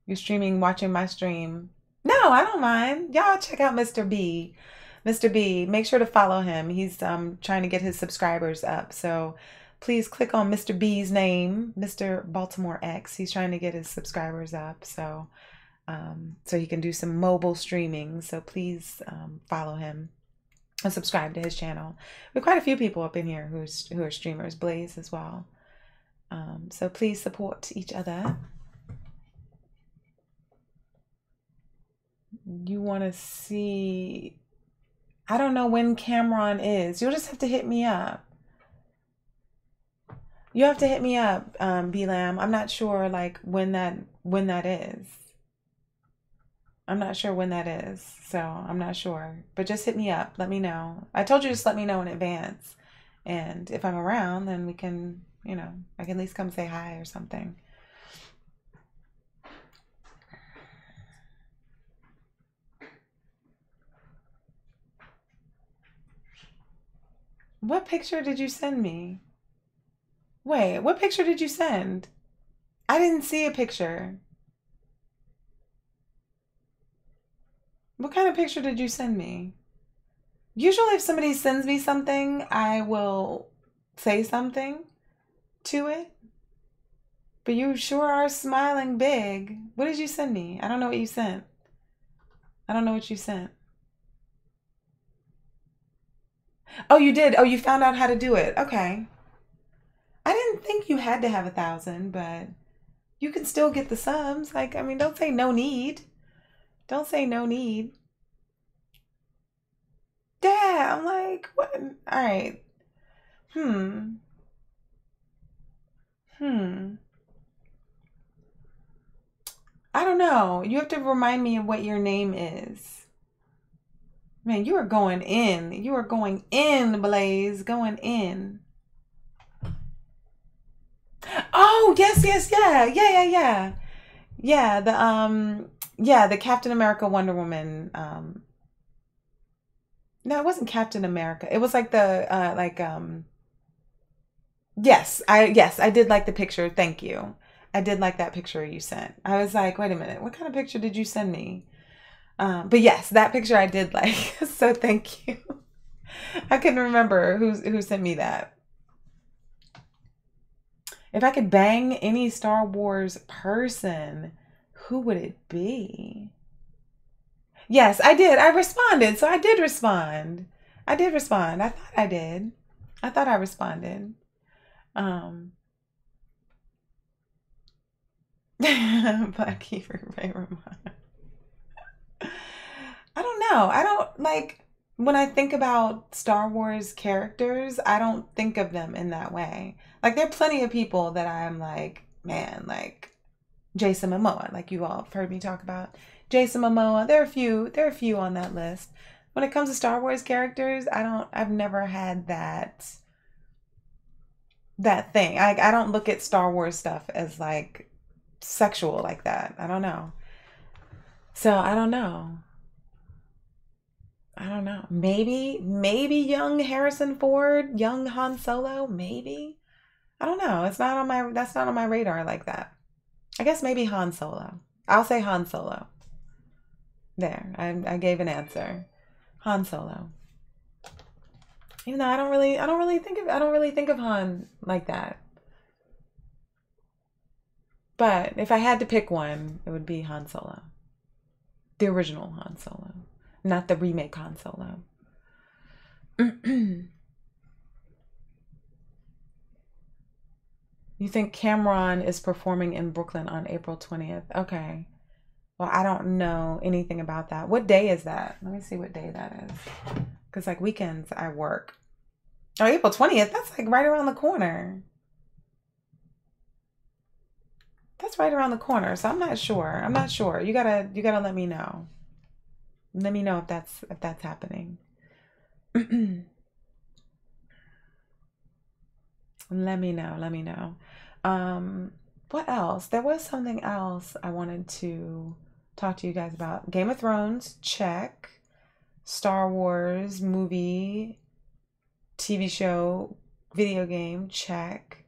You're streaming, watching my stream. No, I don't mind. Y'all check out Mr. B. Mr. B, make sure to follow him. He's trying to get his subscribers up. So please click on Mr. B's name, Mr. Baltimore X. He's trying to get his subscribers up. So he can do some mobile streaming. So please follow him and subscribe to his channel. We have quite a few people up in here who are streamers, Blaze as well. So please support each other. You want to see, I don't know when Cameron is. You'll just have to hit me up. You have to hit me up, B-Lam. I'm not sure like when that is. I'm not sure when that is, so I'm not sure. But just hit me up. Let me know. I told you just let me know in advance. And if I'm around, then we can, you know, I can at least come say hi or something. What picture did you send me? Wait, what picture did you send? I didn't see a picture. What kind of picture did you send me? Usually if somebody sends me something, I will say something to it. But you sure are smiling big. What did you send me? I don't know what you sent. I don't know what you sent. Oh, you did? Oh, you found out how to do it. Okay. I didn't think you had to have 1,000, but you can still get the subs. Like, I mean, don't say no need. Don't say no need. Dad, I'm like, what? All right. I don't know. You have to remind me of what your name is. Man, you are going in. You are going in, Blaze. Going in. Oh, yes, yeah. Yeah, the Captain America Wonder Woman. No, it wasn't Captain America. It was like the yes, I did like the picture. Thank you. I did like that picture you sent. I was like, wait a minute, what kind of picture did you send me? But yes, that picture I did like. So thank you. I couldn't remember who sent me that. If I could bang any Star Wars person, who would it be? Yes, I did. I responded. So I did respond. I did respond. I thought I did. I thought I responded. Black Kiefer Ray Ramon. I don't know. I don't like when I think about Star Wars characters, I don't think of them in that way. Like there are plenty of people that I'm like, man, like Jason Momoa, like you all have heard me talk about Jason Momoa. There are a few on that list. When it comes to Star Wars characters, I've never had that thing. I don't look at Star Wars stuff as like sexual like that. I don't know. So I don't know. Maybe young Harrison Ford, young Han Solo, maybe. I don't know. That's not on my radar like that. I guess maybe Han Solo. I'll say Han Solo. There, I gave an answer. Han Solo. Even though I don't really think of Han like that. But if I had to pick one, it would be Han Solo. The original Han Solo, not the remake Han Solo. You think Cameron is performing in Brooklyn on April 20th? Okay. Well, I don't know anything about that. What day is that? Let me see what day that is. Because like weekends I work. Oh, April 20th? That's like right around the corner. That's right around the corner. So I'm not sure. You gotta let me know. Let me know if that's happening. Let me know. What else? There was something else I wanted to talk to you guys about. Game of Thrones, check. Star Wars, movie, TV show, video game, check.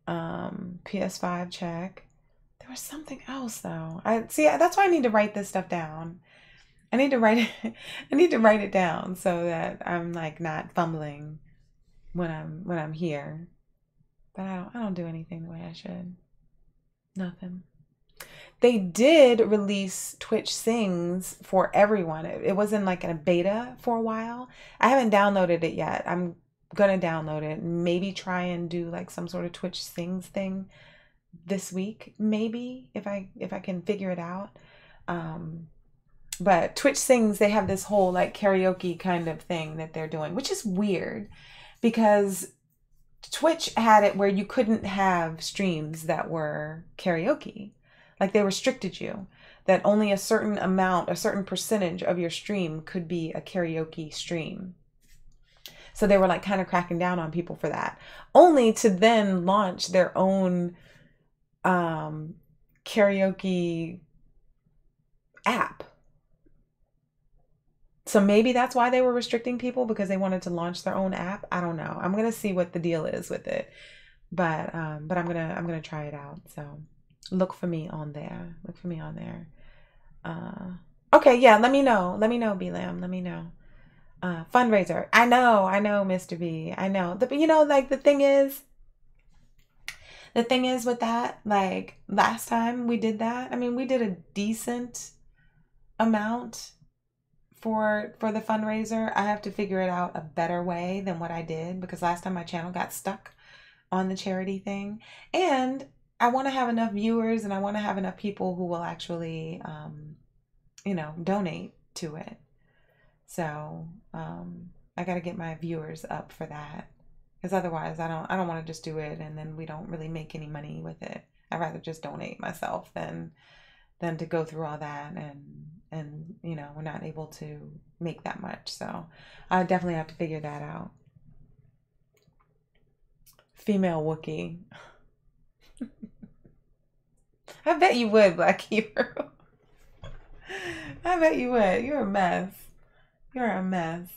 PS5 check. There was something else though. I see. That's why I need to write this stuff down. I need to write it. I need to write it down so that I'm like not fumbling when I'm here. But I don't do anything the way I should. Nothing. They did release Twitch Sings for everyone. It was in like a beta for a while. I haven't downloaded it yet. I'm gonna download it and maybe try and do like some sort of Twitch Sings thing this week, maybe if I can figure it out. But Twitch Sings, they have this whole like karaoke kind of thing that they're doing, which is weird because Twitch had it where you couldn't have streams that were karaoke. Like they restricted you that only a certain amount, a certain percentage of your stream could be a karaoke stream. So they were like kind of cracking down on people for that, only to then launch their own karaoke app. So maybe that's why they were restricting people, because they wanted to launch their own app. I don't know. I'm gonna see what the deal is with it, but I'm gonna try it out. So look for me on there. Look for me on there. Okay, yeah. Let me know. Let me know, B Lamb. Let me know. Fundraiser. I know, Mr. B. I know. But you know, like the thing is with that, like last time we did that, I mean, we did a decent amount for the fundraiser. I have to figure it out a better way than what I did, because last time my channel got stuck on the charity thing. And I want to have enough viewers, and I want to have enough people who will actually, you know, donate to it. So I got to get my viewers up for that, because otherwise I don't want to just do it and then we don't really make any money with it. I'd rather just donate myself than to go through all that and you know, we're not able to make that much. So I definitely have to figure that out. Female Wookiee. I bet you would, Black Hero. I bet you would. You're a mess. You're a mess.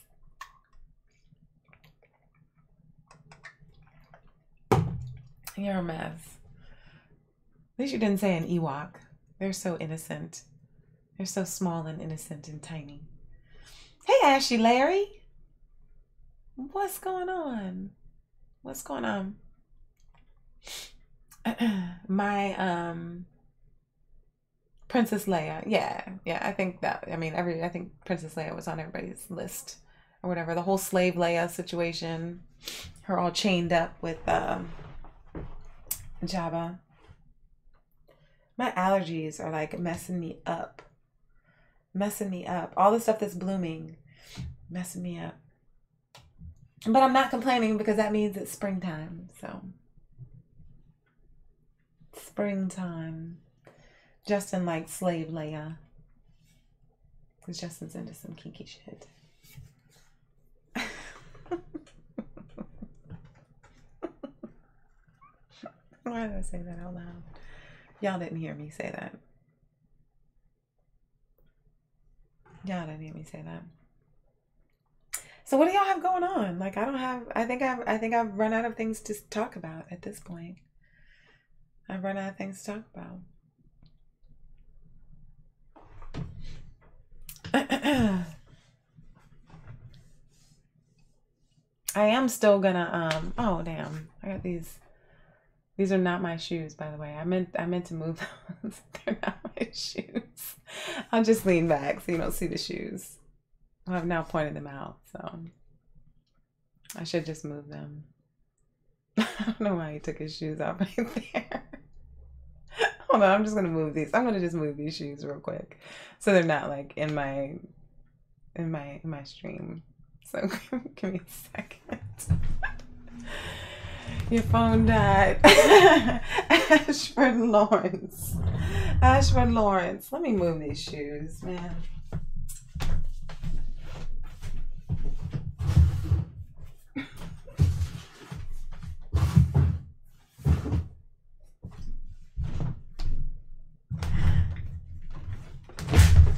You're a mess. At least you didn't say an Ewok. They're so innocent. They're so small and innocent and tiny. Hey, Ashy Larry. What's going on? What's going on? My Princess Leia. Yeah. I think that, I mean, I think Princess Leia was on everybody's list or whatever. The whole slave Leia situation. Her all chained up with Jabba. My allergies are like messing me up. All the stuff that's blooming, messing me up. But I'm not complaining, because that means it's springtime. So springtime. Justin likes slave Leia, because Justin's into some kinky shit. Why did I say that out loud? Y'all didn't hear me say that. Y'all didn't hear me say that. So what do y'all have going on? Like, I think I've run out of things to talk about at this point. I've run out of things to talk about. I am still gonna oh damn, I got these are not my shoes, by the way. I meant to move those. They're not my shoes. I'll just lean back so you don't see the shoes. I've now pointed them out, so I should just move them. I don't know why he took his shoes off right there. Hold on, I'm just gonna move these. I'm gonna just move these shoes real quick, so they're not like in my stream. So give me a second. Your phone died. Ashford Lawrence. Let me move these shoes, man.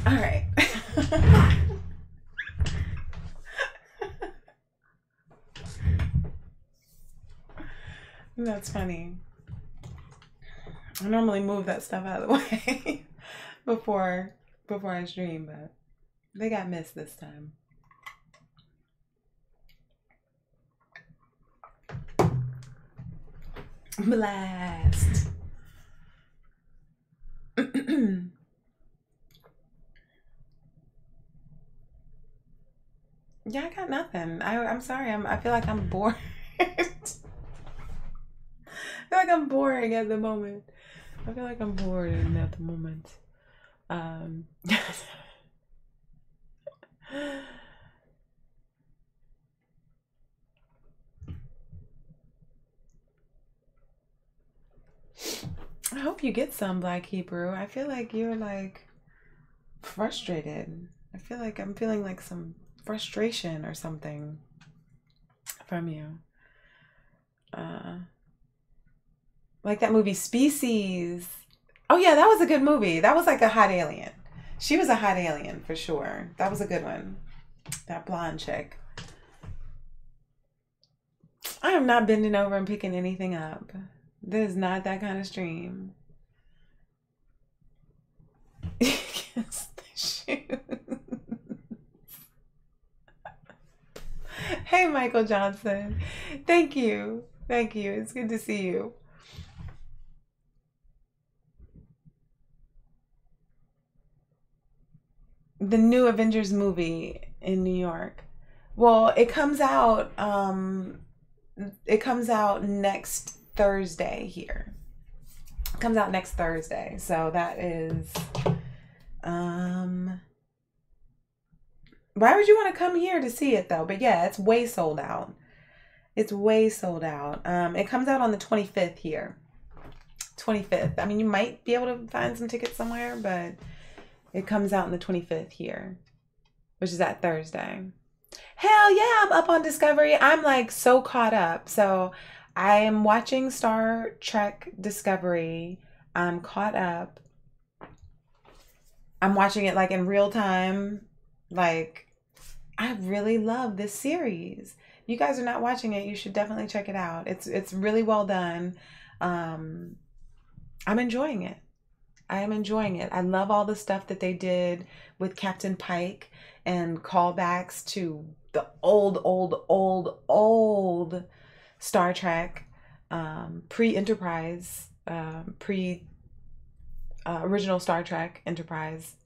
All right. That's funny. I normally move that stuff out of the way before I stream, but they got missed this time. Blast. Yeah, I got nothing. I'm sorry. I feel like I'm bored. I feel like I'm boring at the moment. I feel like I'm bored at the moment. I hope you get some, Black Hebrew. I feel like you're like frustrated. I feel like I'm feeling like some frustration or something from you. Like that movie Species. Oh yeah, that was a good movie. That was like a hot alien. She was a hot alien for sure. That was a good one. That blonde chick. I am not bending over and picking anything up. This is not that kind of stream. Yes, the shoes. Hey, Michael Johnson. Thank you. Thank you. It's good to see you. The new Avengers movie in New York. Well, it comes out next Thursday here. It comes out next Thursday. So that is why would you want to come here to see it though? But yeah, it's way sold out. It's way sold out. It comes out on the 25th here. 25th. I mean, you might be able to find some tickets somewhere, but it comes out on the 25th here, which is that Thursday. Hell yeah, I'm up on Discovery. I'm like so caught up. So I am watching Star Trek Discovery. I'm caught up. I'm watching it like in real time. Like, I really love this series. You guys are not watching it, you should definitely check it out. It's really well done. I'm enjoying it. I am enjoying it. I love all the stuff that they did with Captain Pike and callbacks to the old Star Trek, pre-Enterprise, original Star Trek Enterprise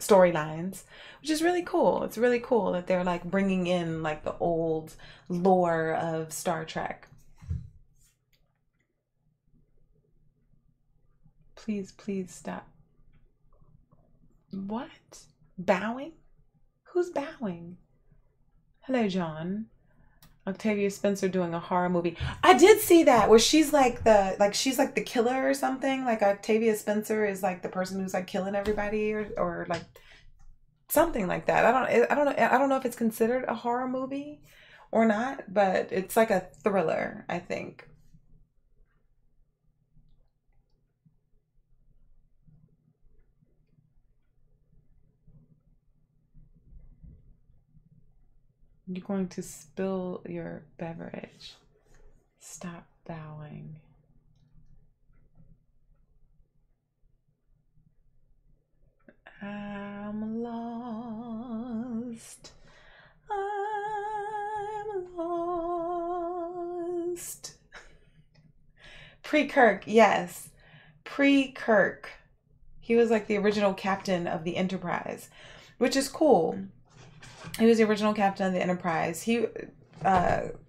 storylines, which is really cool. It's really cool that they're like bringing in like the old lore of Star Trek. Please stop. What? Bowing? Who's bowing? Hello, John. Octavia Spencer doing a horror movie. I did see that where she's like she's like the killer or something. Like Octavia Spencer is like the person who's like killing everybody or like something like that. I don't know if it's considered a horror movie or not, but it's like a thriller, I think. You're going to spill your beverage. Stop bowing. I'm lost. I'm lost. Pre-Kirk, yes. Pre-Kirk. He was like the original captain of the Enterprise, which is cool. He was the original captain of the Enterprise.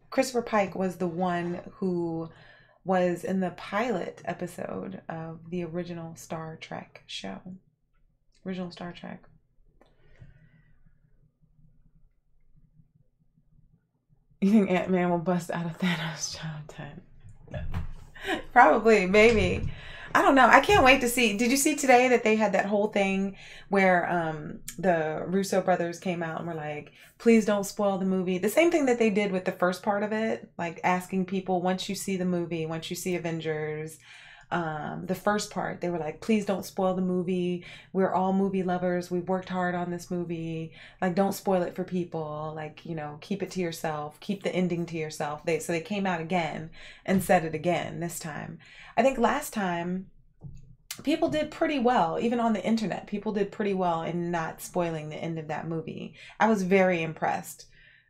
Christopher Pike was the one who was in the pilot episode of the original Star Trek show. Original Star Trek. You think Ant-Man will bust out of Thanos' childhood? Probably, maybe. I don't know. I can't wait to see. Did you see today that they had that whole thing where the Russo brothers came out and were like, please don't spoil the movie. The same thing that they did with the first part of it, like asking people, once you see the movie, once you see Avengers, The first part, they were like, please don't spoil the movie. We're all movie lovers. We've worked hard on this movie. Like, don't spoil it for people. Like, you know, keep it to yourself. Keep the ending to yourself. So they came out again and said it again this time. I think last time people did pretty well, even on the internet. People did pretty well in not spoiling the end of that movie. I was very impressed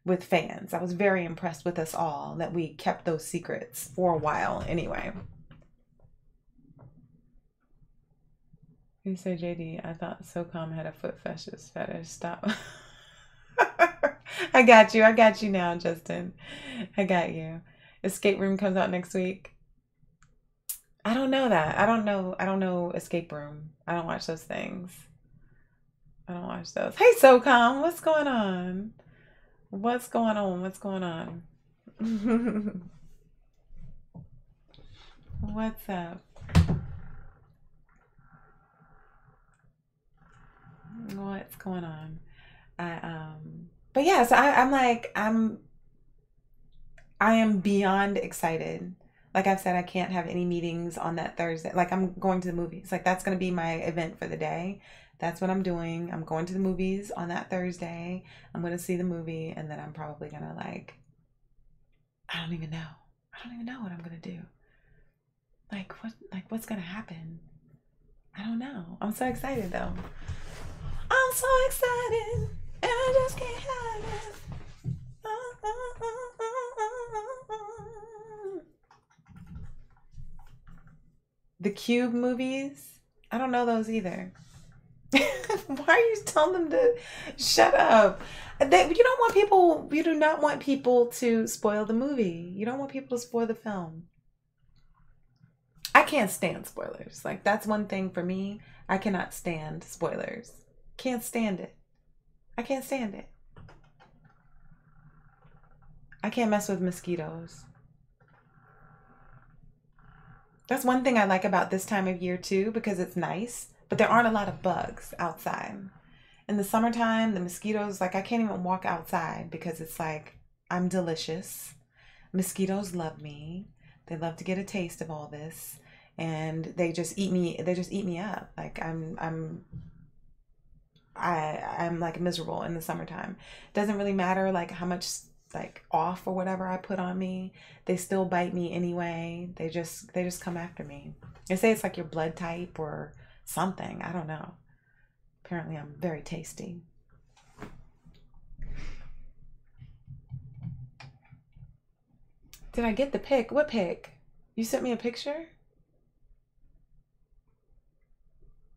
with fans. I was very impressed with us all that we kept those secrets for a while anyway. You say, JD, I thought SOCOM had a foot fetish. Stop. I got you now, Justin. I got you. Escape Room comes out next week. I don't know that. I don't know Escape Room. I don't watch those things. I don't watch those. Hey, SOCOM, what's going on? What's going on? What's going on? What's up? What's going on? But yeah, so I am beyond excited. Like I've said, I can't have any meetings on that Thursday. Like I'm going to the movies. Like that's going to be my event for the day. That's what I'm doing. I'm going to the movies on that Thursday. I'm going to see the movie, and then I'm probably going to I don't even know. I don't even know what I'm going to do. What's going to happen? I don't know. I'm so excited though. I'm so excited, and I just can't have it. The Cube movies? I don't know those either. Why are you telling them to shut up? You do not want people to spoil the movie. You don't want people to spoil the film. I can't stand spoilers. Like that's one thing for me. I cannot stand spoilers. Can't stand it. I can't stand it. I can't mess with mosquitoes. That's one thing I like about this time of year too, because it's nice, but there aren't a lot of bugs outside. In the summertime, the mosquitoes, like I can't even walk outside because it's like, I'm delicious. Mosquitoes love me. They love to get a taste of all this, and they just eat me up. Like I'm like miserable in the summertime. Doesn't really matter like how much like off or whatever I put on me, they still bite me anyway. They just come after me. They say it's like your blood type or something. I don't know. Apparently I'm very tasty. Did I get the pic? What pic? You sent me a picture?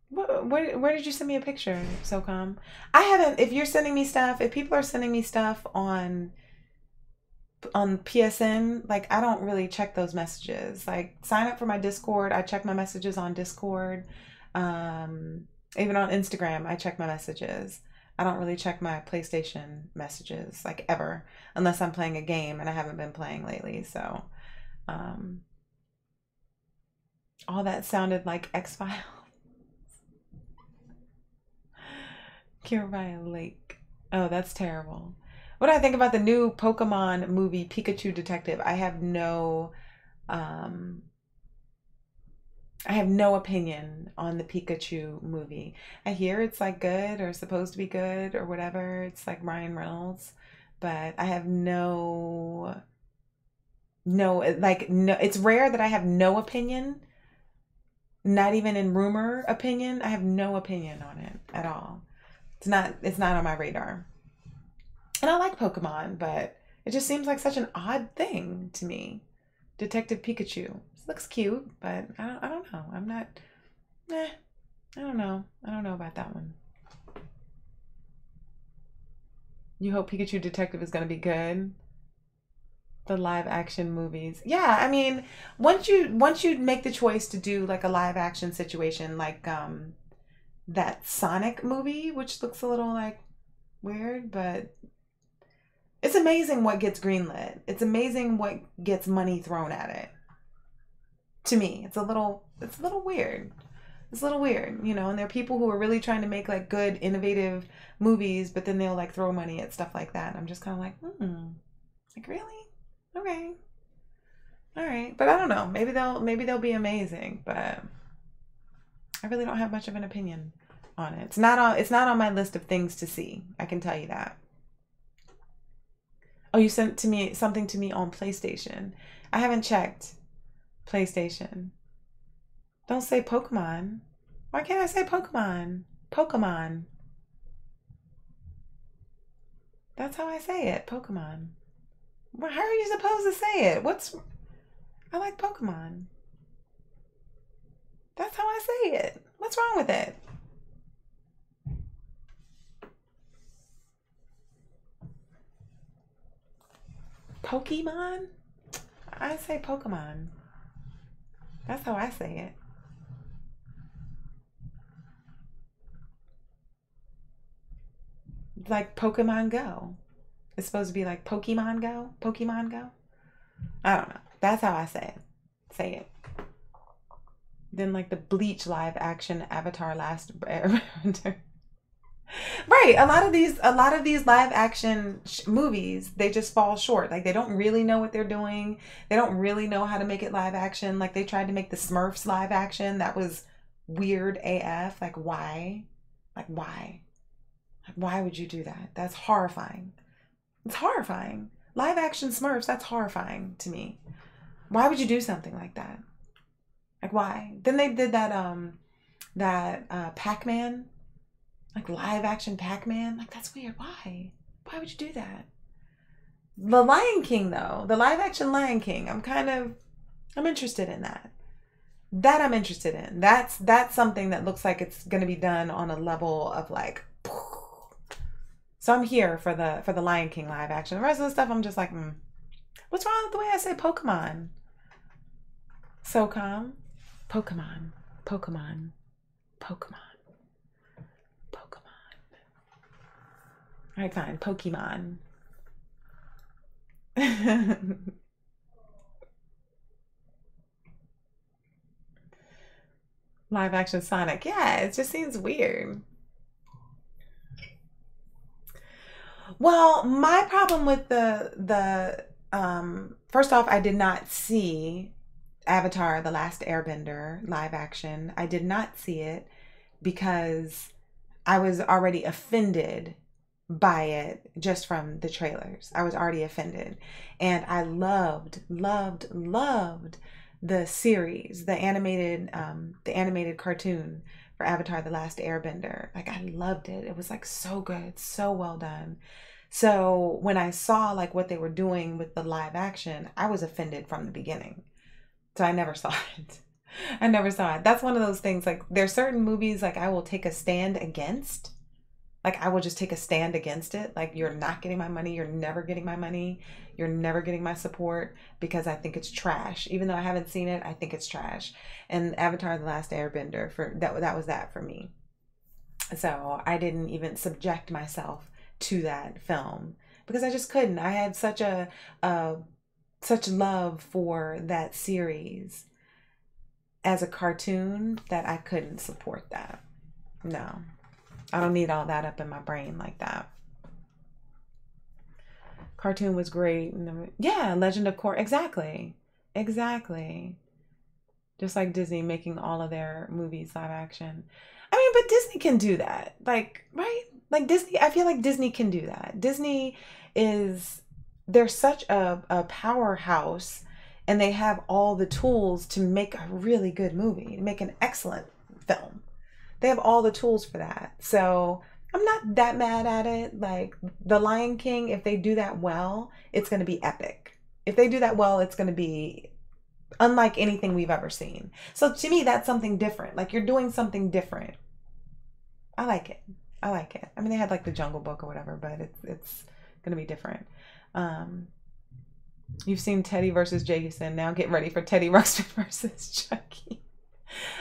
Where did you send me a picture, SOCOM? I haven't. If you're sending me stuff, if people are sending me stuff on PSN, like I don't really check those messages. Like sign up for my Discord. I check my messages on Discord. Even on Instagram, I check my messages. I don't really check my PlayStation messages like ever, unless I'm playing a game, and I haven't been playing lately. So, all that sounded like X-Files. Cure by a lake. Oh, that's terrible. What do I think about the new Pokemon movie, Pikachu Detective? I have no opinion on the Pikachu movie. I hear it's like good or supposed to be good or whatever. It's like Ryan Reynolds, but I have it's rare that I have no opinion. Not even in rumor opinion. I have no opinion on it at all. It's not on my radar. And I like Pokemon, but it just seems like such an odd thing to me. Detective Pikachu. It looks cute, but I don't know. I'm not, I don't know. I don't know about that one. You hope Pikachu Detective is going to be good? The live action movies. Yeah, I mean, once you make the choice to do like a live action situation, like that Sonic movie, which looks a little like weird, but it's amazing what gets greenlit. It's amazing what gets money thrown at it. To me, it's a little weird. It's a little weird, you know, and there are people who are really trying to make like good, innovative movies, but then they'll like throw money at stuff like that. And I'm just kind of like, like really? Okay. All right, but I don't know. Maybe they'll be amazing, but I really don't have much of an opinion on it. It's not on my list of things to see. I can tell you that. Oh, you sent something to me on PlayStation. I haven't checked PlayStation. Don't say Pokemon. Why can't I say Pokemon? Pokemon. That's how I say it. Pokemon. Well, how are you supposed to say it? I like Pokemon. That's how I say it. What's wrong with it? Pokemon? I say Pokemon. That's how I say it. Like Pokemon Go. It's supposed to be like Pokemon Go? Pokemon Go? I don't know. That's how I say it. Say it. Then like the Bleach live action Avatar Last Airbender. Right. A lot of these live action movies, they just fall short. Like they don't really know what they're doing. They don't really know how to make it live action. Like they tried to make the Smurfs live action. That was weird AF. Like why? Like why? Like why would you do that? That's horrifying. It's horrifying. Live action Smurfs, that's horrifying to me. Why would you do something like that? Like why? Then they did that Pac-Man, like live action Pac-Man. Like that's weird. Why? Why would you do that? The Lion King though, the live action Lion King, I'm interested in that. That I'm interested in. That's something that looks like it's gonna be done on a level of like. So I'm here for the Lion King live action. The rest of the stuff I'm just like, what's wrong with the way I say Pokemon? So calm. Pokemon. Pokemon. Pokemon. Pokemon. All right, fine. Pokemon. Live action Sonic. Yeah, it just seems weird. Well, my problem with the first off, I did not see Avatar: The Last Airbender live action. I did not see it because I was already offended by it just from the trailers. I was already offended. And I loved the series, the animated cartoon for Avatar: The Last Airbender. Like I loved it. It was like so good, so well done. So when I saw like what they were doing with the live action, I was offended from the beginning. So I never saw it. I never saw it. That's one of those things, like there's certain movies like I will take a stand against. Like I will just take a stand against it. Like you're not getting my money, you're never getting my money, you're never getting my support because I think it's trash. Even though I haven't seen it, I think it's trash. And Avatar: The Last Airbender, for that was that for me. So I didn't even subject myself to that film because I just couldn't. I had such love for that series as a cartoon that I couldn't support that. No, I don't need all that up in my brain like that. Cartoon was great. Yeah, Legend of Korra. Exactly. Exactly. Just like Disney making all of their movies live action. I mean, but Disney can do that. Like, right? Like Disney, I feel like Disney can do that. Disney is, they're such a powerhouse and they have all the tools to make a really good movie, to make an excellent film. They have all the tools for that. So I'm not that mad at it. Like The Lion King, if they do that well, it's going to be epic. If they do that well, it's going to be unlike anything we've ever seen. So to me, that's something different. Like you're doing something different. I like it. I like it. I mean, they had like the Jungle Book or whatever, but it's going to be different. You've seen Teddy versus Jason. Now get ready for Teddy Ruxpin versus Chucky.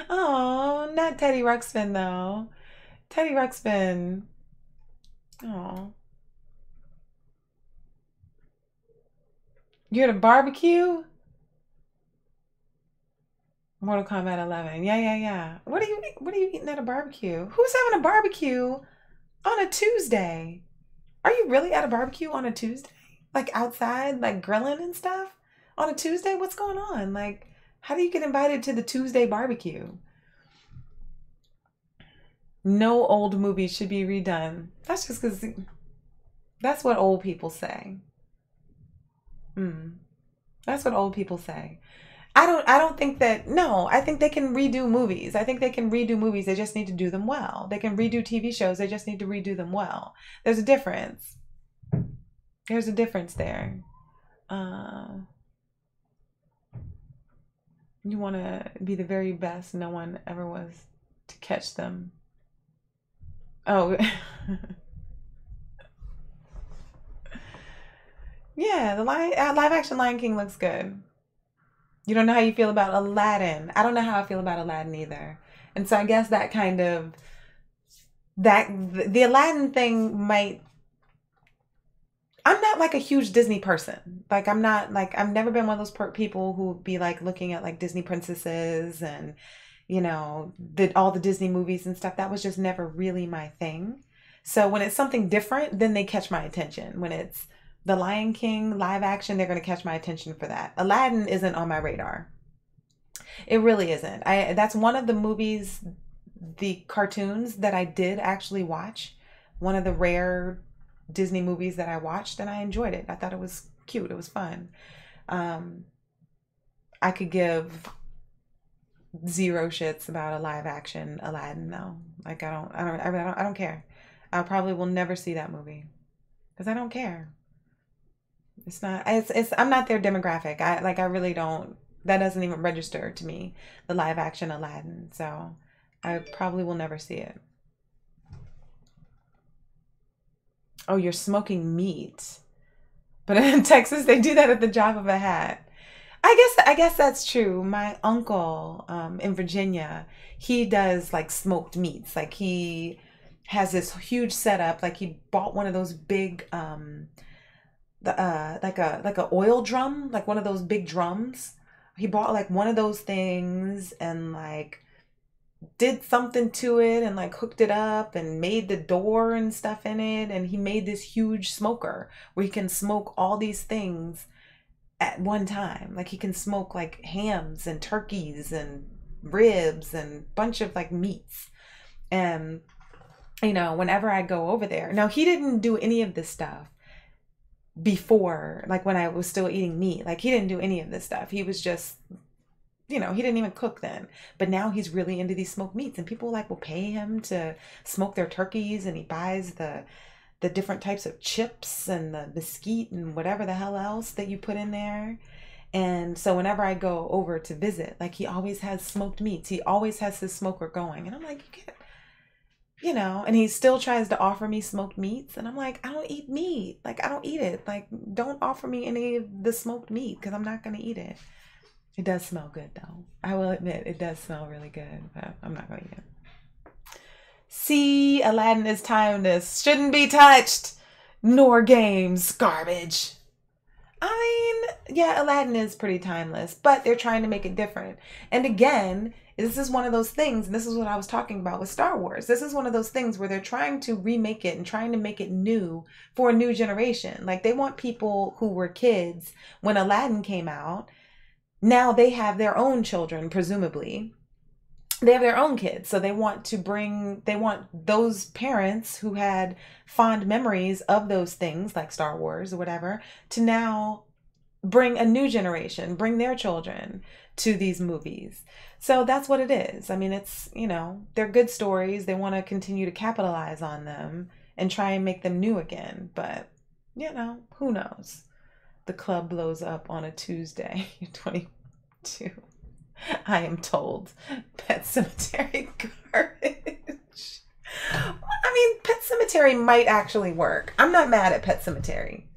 Oh, not Teddy Ruxpin though. Teddy Ruxpin. Oh. You're at a barbecue? Mortal Kombat 11. Yeah. What are you eating at a barbecue? Who's having a barbecue on a Tuesday? Are you really at a barbecue on a Tuesday? Like outside, like grilling and stuff? On a Tuesday? What's going on? Like, how do you get invited to the Tuesday barbecue? No old movie should be redone. That's just because that's what old people say. That's what old people say. I don't think that, no, I think they can redo movies. I think they can redo movies. They just need to do them well. They can redo TV shows. They just need to redo them well. There's a difference. There's a difference there. You want to be the very best. No one ever was to catch them. Oh. Yeah, the live action Lion King looks good. You don't know how you feel about Aladdin. I don't know how I feel about Aladdin either. And so I guess that kind of that the Aladdin thing might, I'm not like a huge Disney person. Like I'm not like, I've never been one of those people who be like looking at like Disney princesses and all the Disney movies and stuff. That was just never really my thing. So when it's something different, then they catch my attention. When it's the Lion King live action, they're going to catch my attention for that. Aladdin isn't on my radar. It really isn't. That's one of the movies, the cartoons that I did actually watch. One of the rare Disney movies that I watched, and I enjoyed it. I thought it was cute. It was fun. I could give zero shits about a live action Aladdin though. Like I don't care. I probably will never see that movie because I don't care. It's not, I'm not their demographic. I really don't, that doesn't even register to me, the live action Aladdin. So I probably will never see it. Oh, you're smoking meat. But in Texas, they do that at the drop of a hat. I guess that's true. My uncle in Virginia, he does like smoked meats. Like he has this huge setup. Like he bought one of those big like a oil drum, like one of those big drums. He bought like one of those things and like did something to it and like hooked it up and made the door and stuff in it, and he made this huge smoker where he can smoke all these things at one time. Like he can smoke like hams and turkeys and ribs and bunch of like meats. And whenever I go over there, now he didn't do any of this stuff before, like when I was still eating meat. Like he didn't do any of this stuff. He was just, he didn't even cook then. But now he's really into these smoked meats, and people like will pay him to smoke their turkeys, and he buys the different types of chips and the mesquite and whatever the hell else that you put in there. And so whenever I go over to visit, like he always has smoked meats. He always has his smoker going. And I'm like, you can't, and he still tries to offer me smoked meats. And I'm like, I don't eat meat. Like, I don't eat it. Like, don't offer me any of the smoked meat because I'm not going to eat it. It does smell good, though. I will admit, it does smell really good, but I'm not going to eat it. See, Aladdin is timeless. Shouldn't be touched. Nor games. Garbage. I mean, yeah, Aladdin is pretty timeless, but they're trying to make it different. And again, this is one of those things, and this is what I was talking about with Star Wars. This is one of those things where they're trying to remake it and trying to make it new for a new generation. Like they want people who were kids when Aladdin came out. Now they have their own children, presumably. They have their own kids. So they want those parents who had fond memories of those things like Star Wars or whatever to now bring a new generation, bring their children to these movies. So that's what it is. I mean, it's, they're good stories. They want to continue to capitalize on them and try and make them new again. But, who knows? The club blows up on a Tuesday, 22. I am told. Pet Cemetery garbage. I mean, Pet Cemetery might actually work. I'm not mad at Pet Cemetery.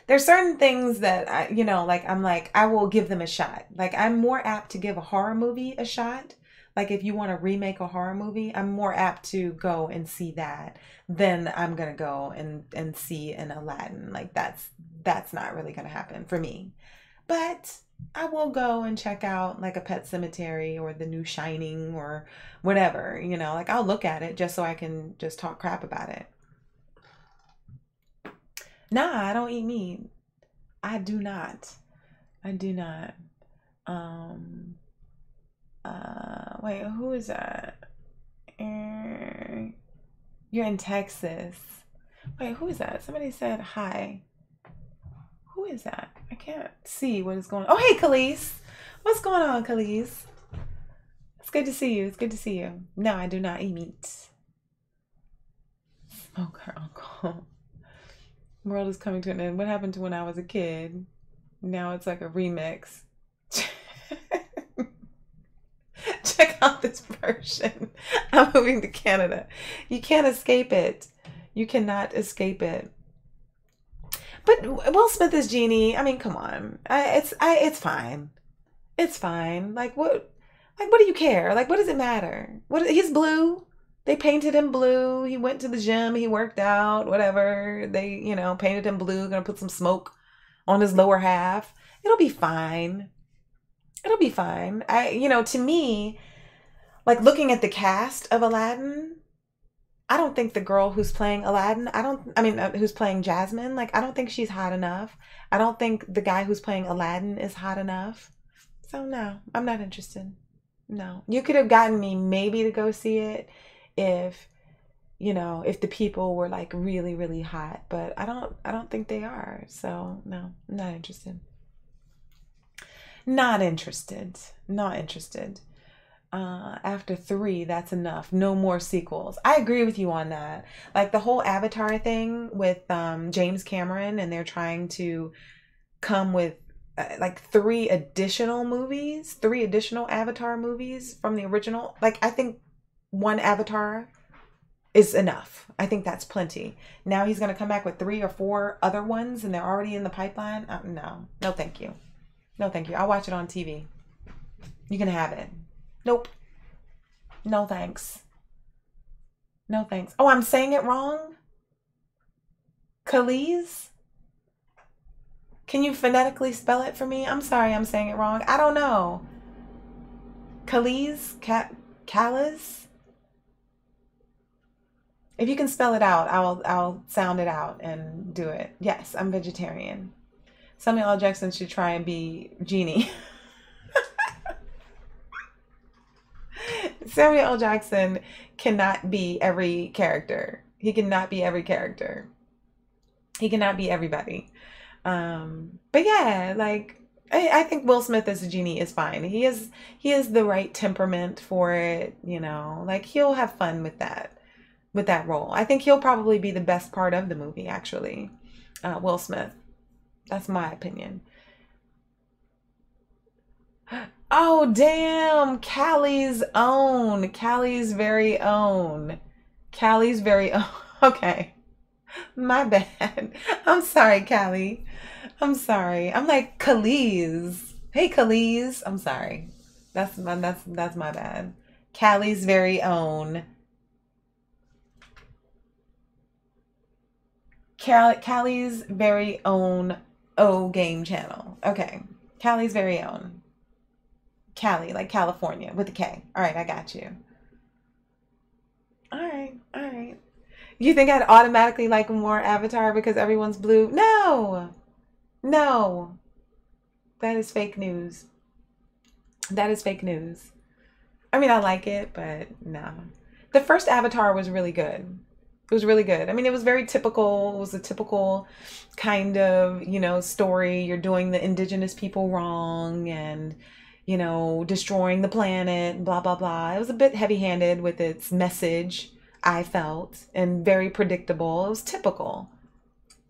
There's certain things that I will give them a shot. Like I'm more apt to give a horror movie a shot. Like if you want to remake a horror movie, I'm more apt to go and see that than I'm going to go and see an Aladdin. Like that's not really going to happen for me. But I will go and check out like a Pet Cemetery or the new Shining or whatever, like I'll look at it just so I can just talk crap about it. Nah, I don't eat meat. I do not. I do not. Wait, who is that? You're in Texas. Wait, who is that? Somebody said hi. Who is that? I can't see what is going on. Oh, hey, Khalees. What's going on, Khalees? It's good to see you. It's good to see you. No, I do not eat meat. Smoker uncle. World is coming to an end. What happened to when I was a kid? Now it's like a remix. Check out this version. I'm moving to Canada. You can't escape it. You cannot escape it. But Will Smith is Genie. I mean, come on. It's fine. It's fine. Like what do you care? Like what does it matter? He's blue. They painted him blue. He went to the gym, he worked out, whatever. They, painted him blue, gonna put some smoke on his lower half. It'll be fine. It'll be fine. To me, like looking at the cast of Aladdin, I don't think the girl who's playing Aladdin, who's playing Jasmine, like, I don't think she's hot enough. I don't think the guy who's playing Aladdin is hot enough. So no, I'm not interested. No. You could have gotten me maybe to go see it if the people were like really, really hot, but I don't think they are. So no, I'm not interested. Not interested. Not interested. After 3, that's enough. No more sequels. I agree with you on that. Like the whole Avatar thing with James Cameron, and they're trying to come with like 3 additional movies, 3 additional Avatar movies from the original. Like I think 1 Avatar is enough. I think that's plenty. Now he's going to come back with 3 or 4 other ones, and they're already in the pipeline. No, thank you. No, thank you. I'll watch it on TV. You can have it. Nope. No thanks. No thanks. Oh, I'm saying it wrong? Khalees? Can you phonetically spell it for me? I'm sorry I'm saying it wrong. I don't know. Khalees? Callis? If you can spell it out, I'll sound it out and do it. Yes, I'm vegetarian. Samuel L. Jackson should try and be Genie. Samuel L. Jackson cannot be every character. He cannot be every character. He cannot be everybody. But yeah, like I think Will Smith as a Genie is fine. He is the right temperament for it, like he'll have fun with that role. I think he'll probably be the best part of the movie, actually. Will Smith. That's my opinion. Oh, damn. Callie's very own. Callie's very own. Okay. My bad. I'm sorry, Callie. I'm sorry. I'm like Khalees. Hey, Khalees. I'm sorry. That's my bad. Callie's very own. Callie's very own game channel. Okay. Callie's very own. Cali, like California with a K. All right, I got you. All right, all right. You think I'd automatically like more Avatar because everyone's blue? No, no. That is fake news. That is fake news. I mean, I like it, but no. The first Avatar was really good. It was really good. I mean, it was very typical. It was a typical kind of, story. You're doing the indigenous people wrong and destroying the planet, blah, blah, blah. It was a bit heavy-handed with its message, I felt, and very predictable. It was typical.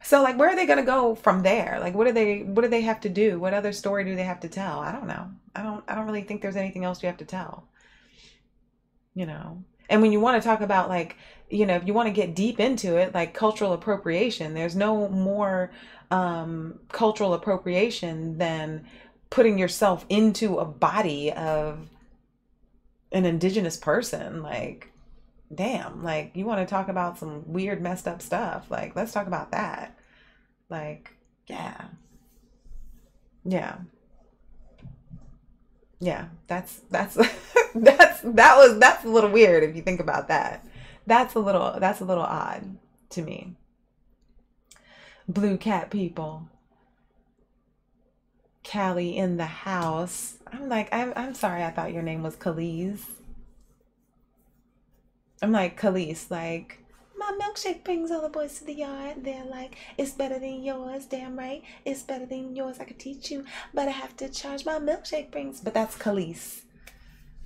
So, like, where are they going to go from there? Like, what do they have to do? What other story do they have to tell? I don't know. I don't really think there's anything else you have to tell. And when you want to talk about, like, if you want to get deep into it, like cultural appropriation, there's no more cultural appropriation than putting yourself into a body of an indigenous person. Like, damn, like, you want to talk about some weird messed up stuff, like, let's talk about that. Like, yeah, that's that's a little weird if you think about that. That's a little odd to me. Blue cat people. Callie in the house. I'm like, I'm sorry, I thought your name was Khalees. I'm like, Khalees, like, my milkshake brings all the boys to the yard. They're like, it's better than yours. Damn right. It's better than yours. I could teach you, but I have to charge my milkshake brings. But that's Khalees.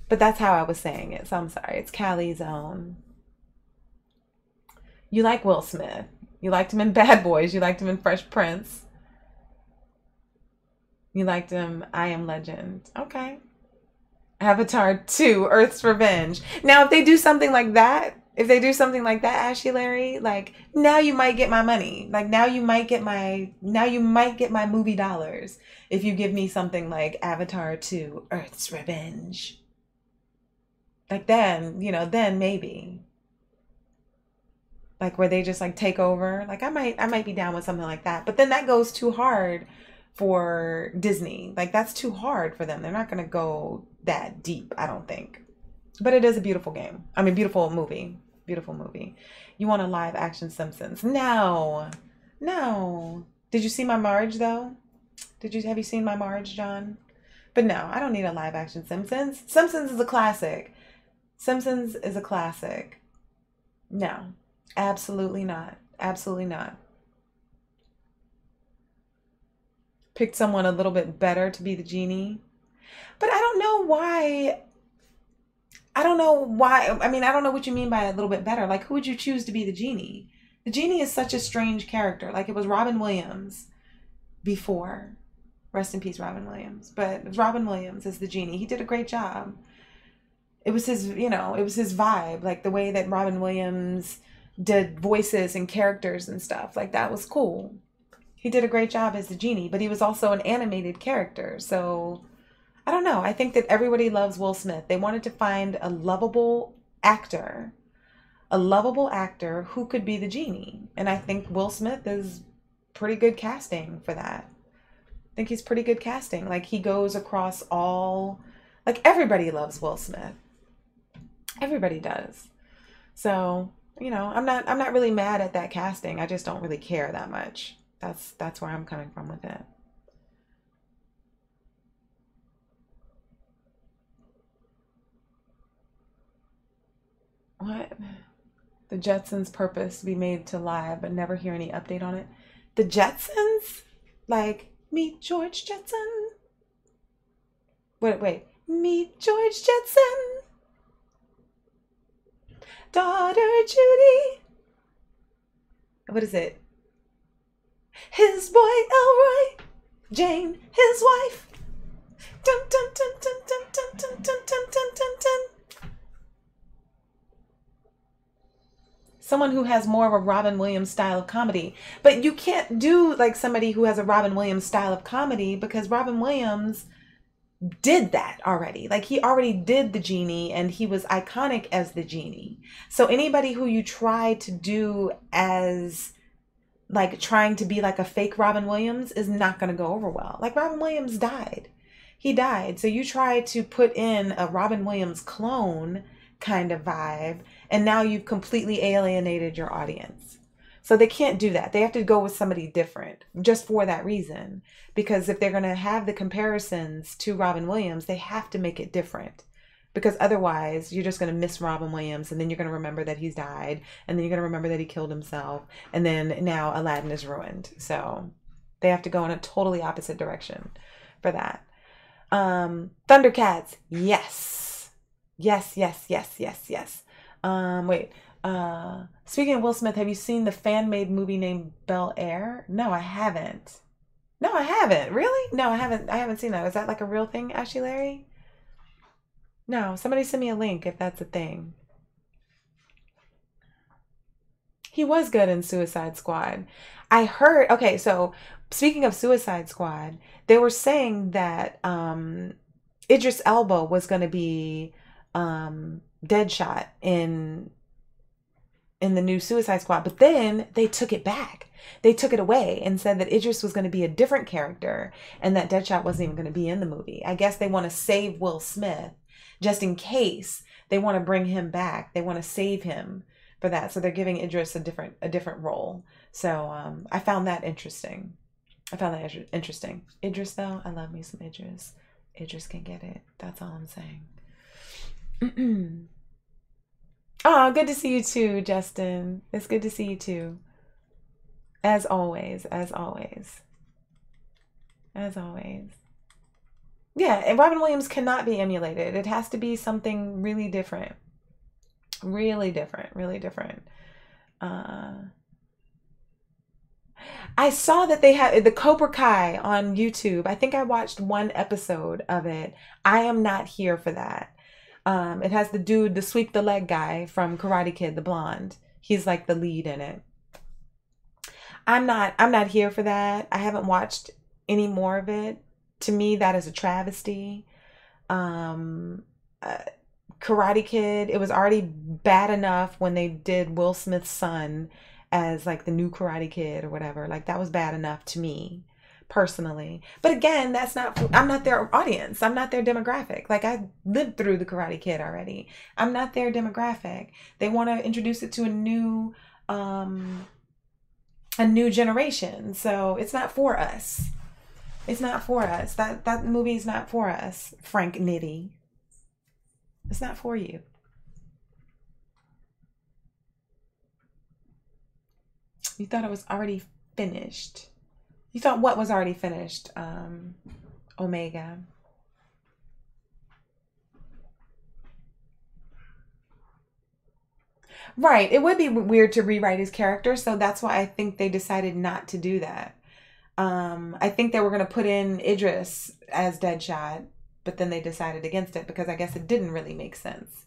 But that's how I was saying it. So I'm sorry. It's Callie's own. You like Will Smith. You liked him in Bad Boys. You liked him in Fresh Prince. You liked him I Am Legend. Okay. Avatar 2, Earth's Revenge. Now, if they do something like that, Ashley Larry, like, now you might get my money. Like, now you might get my movie dollars if you give me something like Avatar 2, Earth's Revenge. Like, then, then maybe. Like, where they just like take over. Like, I might be down with something like that. But then that goes too hard for Disney. Like, that's too hard for them. They're not going to go that deep, I don't think. But it is a beautiful game. I mean, beautiful movie. Beautiful movie. You want a live action Simpsons? No. Did you see my Marge though? Have you seen my Marge, John? But no, I don't need a live action Simpsons. Simpsons is a classic. No, absolutely not. Absolutely not. Picked someone a little bit better to be the genie. But I don't know why. I mean, I don't know what you mean by a little bit better. Like, who would you choose to be the genie? The genie is such a strange character. Like, it was Robin Williams before. Rest in peace, Robin Williams. But it was Robin Williams as the genie. He did a great job. It was his, it was his vibe. Like, the way that Robin Williams did voices and characters and stuff. Like, that was cool. He did a great job as the genie. But he was also an animated character. So I don't know. I think that everybody loves Will Smith. They wanted to find a lovable actor who could be the genie. And I think Will Smith is pretty good casting for that. I think he's pretty good casting. Like, he goes across all, like, everybody loves Will Smith. Everybody does. So, I'm not really mad at that casting. I just don't really care that much. That's where I'm coming from with it. What? The Jetsons' purpose to be made to live, but never hear any update on it. The Jetsons? Like, meet George Jetson? Wait. Meet George Jetson. Daughter Judy. What is it? His boy Elroy. Jane, his wife. Dun dun dun dun dun dun dun dun dun dun dun dun. Someone who has more of a Robin Williams style of comedy. But you can't do like somebody who has a Robin Williams style of comedy because Robin Williams did that already. Like, he already did the genie and he was iconic as the genie. So anybody who you try to do as like trying to be like a fake Robin Williams is not going to go over well. Like, Robin Williams died. He died. So you try to put in a Robin Williams clone kind of vibe, and now you've completely alienated your audience. So they can't do that. They have to go with somebody different just for that reason. Because if they're going to have the comparisons to Robin Williams, they have to make it different. Because otherwise, you're just going to miss Robin Williams, and then you're going to remember that he's died, and then you're going to remember that he killed himself, and then now Aladdin is ruined. So they have to go in a totally opposite direction for that. Thundercats, yes. Yes. Wait. Speaking of Will Smith, have you seen the fan-made movie named Bel Air? No, I haven't. Really? No, I haven't seen that. Is that like a real thing, Ashley Larry? No, somebody send me a link if that's a thing. He was good in Suicide Squad. I heard, okay, so speaking of Suicide Squad, they were saying that Idris Elba was going to be Deadshot in the new Suicide Squad, but then they took it back. They took it away and said that Idris was going to be a different character and that Deadshot wasn't even going to be in the movie. I guess they want to save Will Smith just in case they want to bring him back. They want to save him for that. So they're giving Idris a different role. So I found that interesting. I found that interesting. Idris, though, I love me some Idris. Idris can get it. That's all I'm saying. Oh, good to see you too, Justin. It's good to see you too. As always, as always. As always. Yeah, and Robin Williams cannot be emulated. It has to be something really different. Really different. Really different. I saw that they had the Cobra Kai on YouTube. I think I watched one episode of it. I am not here for that. It has the dude, the sweep the leg guy from Karate Kid, the blonde. He's like the lead in it. I'm not here for that. I haven't watched any more of it. To me, that is a travesty. Karate Kid, it was already bad enough when they did Will Smith's son as like the new Karate Kid or whatever. Like that was bad enough to me personally. But again, I'm not their audience. I'm not their demographic. Like I lived through the Karate Kid already. I'm not their demographic. They want to introduce it to a new generation. So it's not for us. It's not for us. That movie is not for us, Frank Nitti. It's not for you. You thought it was already finished. You thought what was already finished? Omega. Right. It would be weird to rewrite his character, so that's why I think they decided not to do that. I think they were going to put in Idris as Deadshot, but then they decided against it because I guess it didn't really make sense.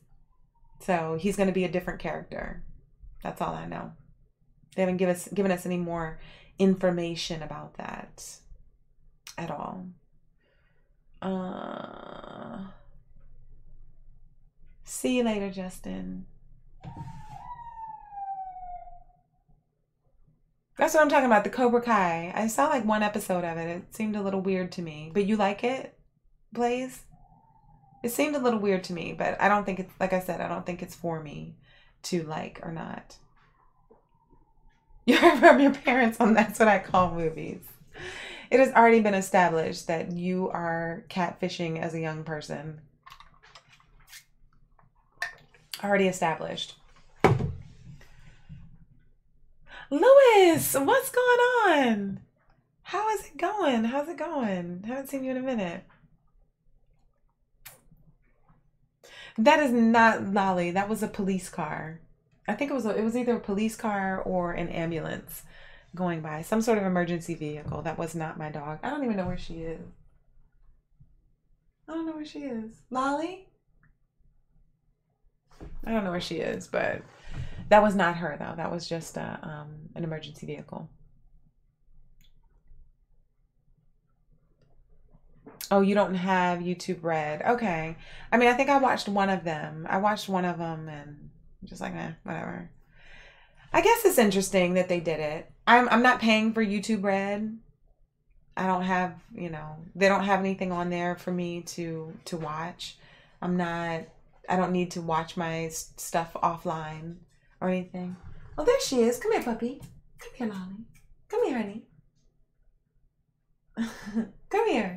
So he's going to be a different character. That's all I know. They haven't given us any more information about that at all. See you later, Justin. That's what I'm talking about, the Cobra Kai. I saw like one episode of it. It seemed a little weird to me. But you like it, Blaze? It seemed a little weird to me, but I don't think it's, like I said, I don't think it's for me to like or not. You're from your parents on That's What I Call Movies. It has already been established that you are catfishing as a young person. Already established. Louis, what's going on? How is it going? How's it going? Haven't seen you in a minute. That is not Lolly. That was a police car. I think it was either a police car or an ambulance going by. Some sort of emergency vehicle. That was not my dog. I don't even know where she is. I don't know where she is. Lolly? I don't know where she is, but that was not her though. That was just an emergency vehicle. Oh, you don't have YouTube Red. Okay. I mean, I think I watched one of them. I watched one of them and just like, whatever. I guess it's interesting that they did it. I'm not paying for YouTube Red. I don't have, they don't have anything on there for me to watch. I don't need to watch my stuff offline or anything. Oh, there she is. Come here, puppy. Come here, Lolly. Come here, honey. Come here.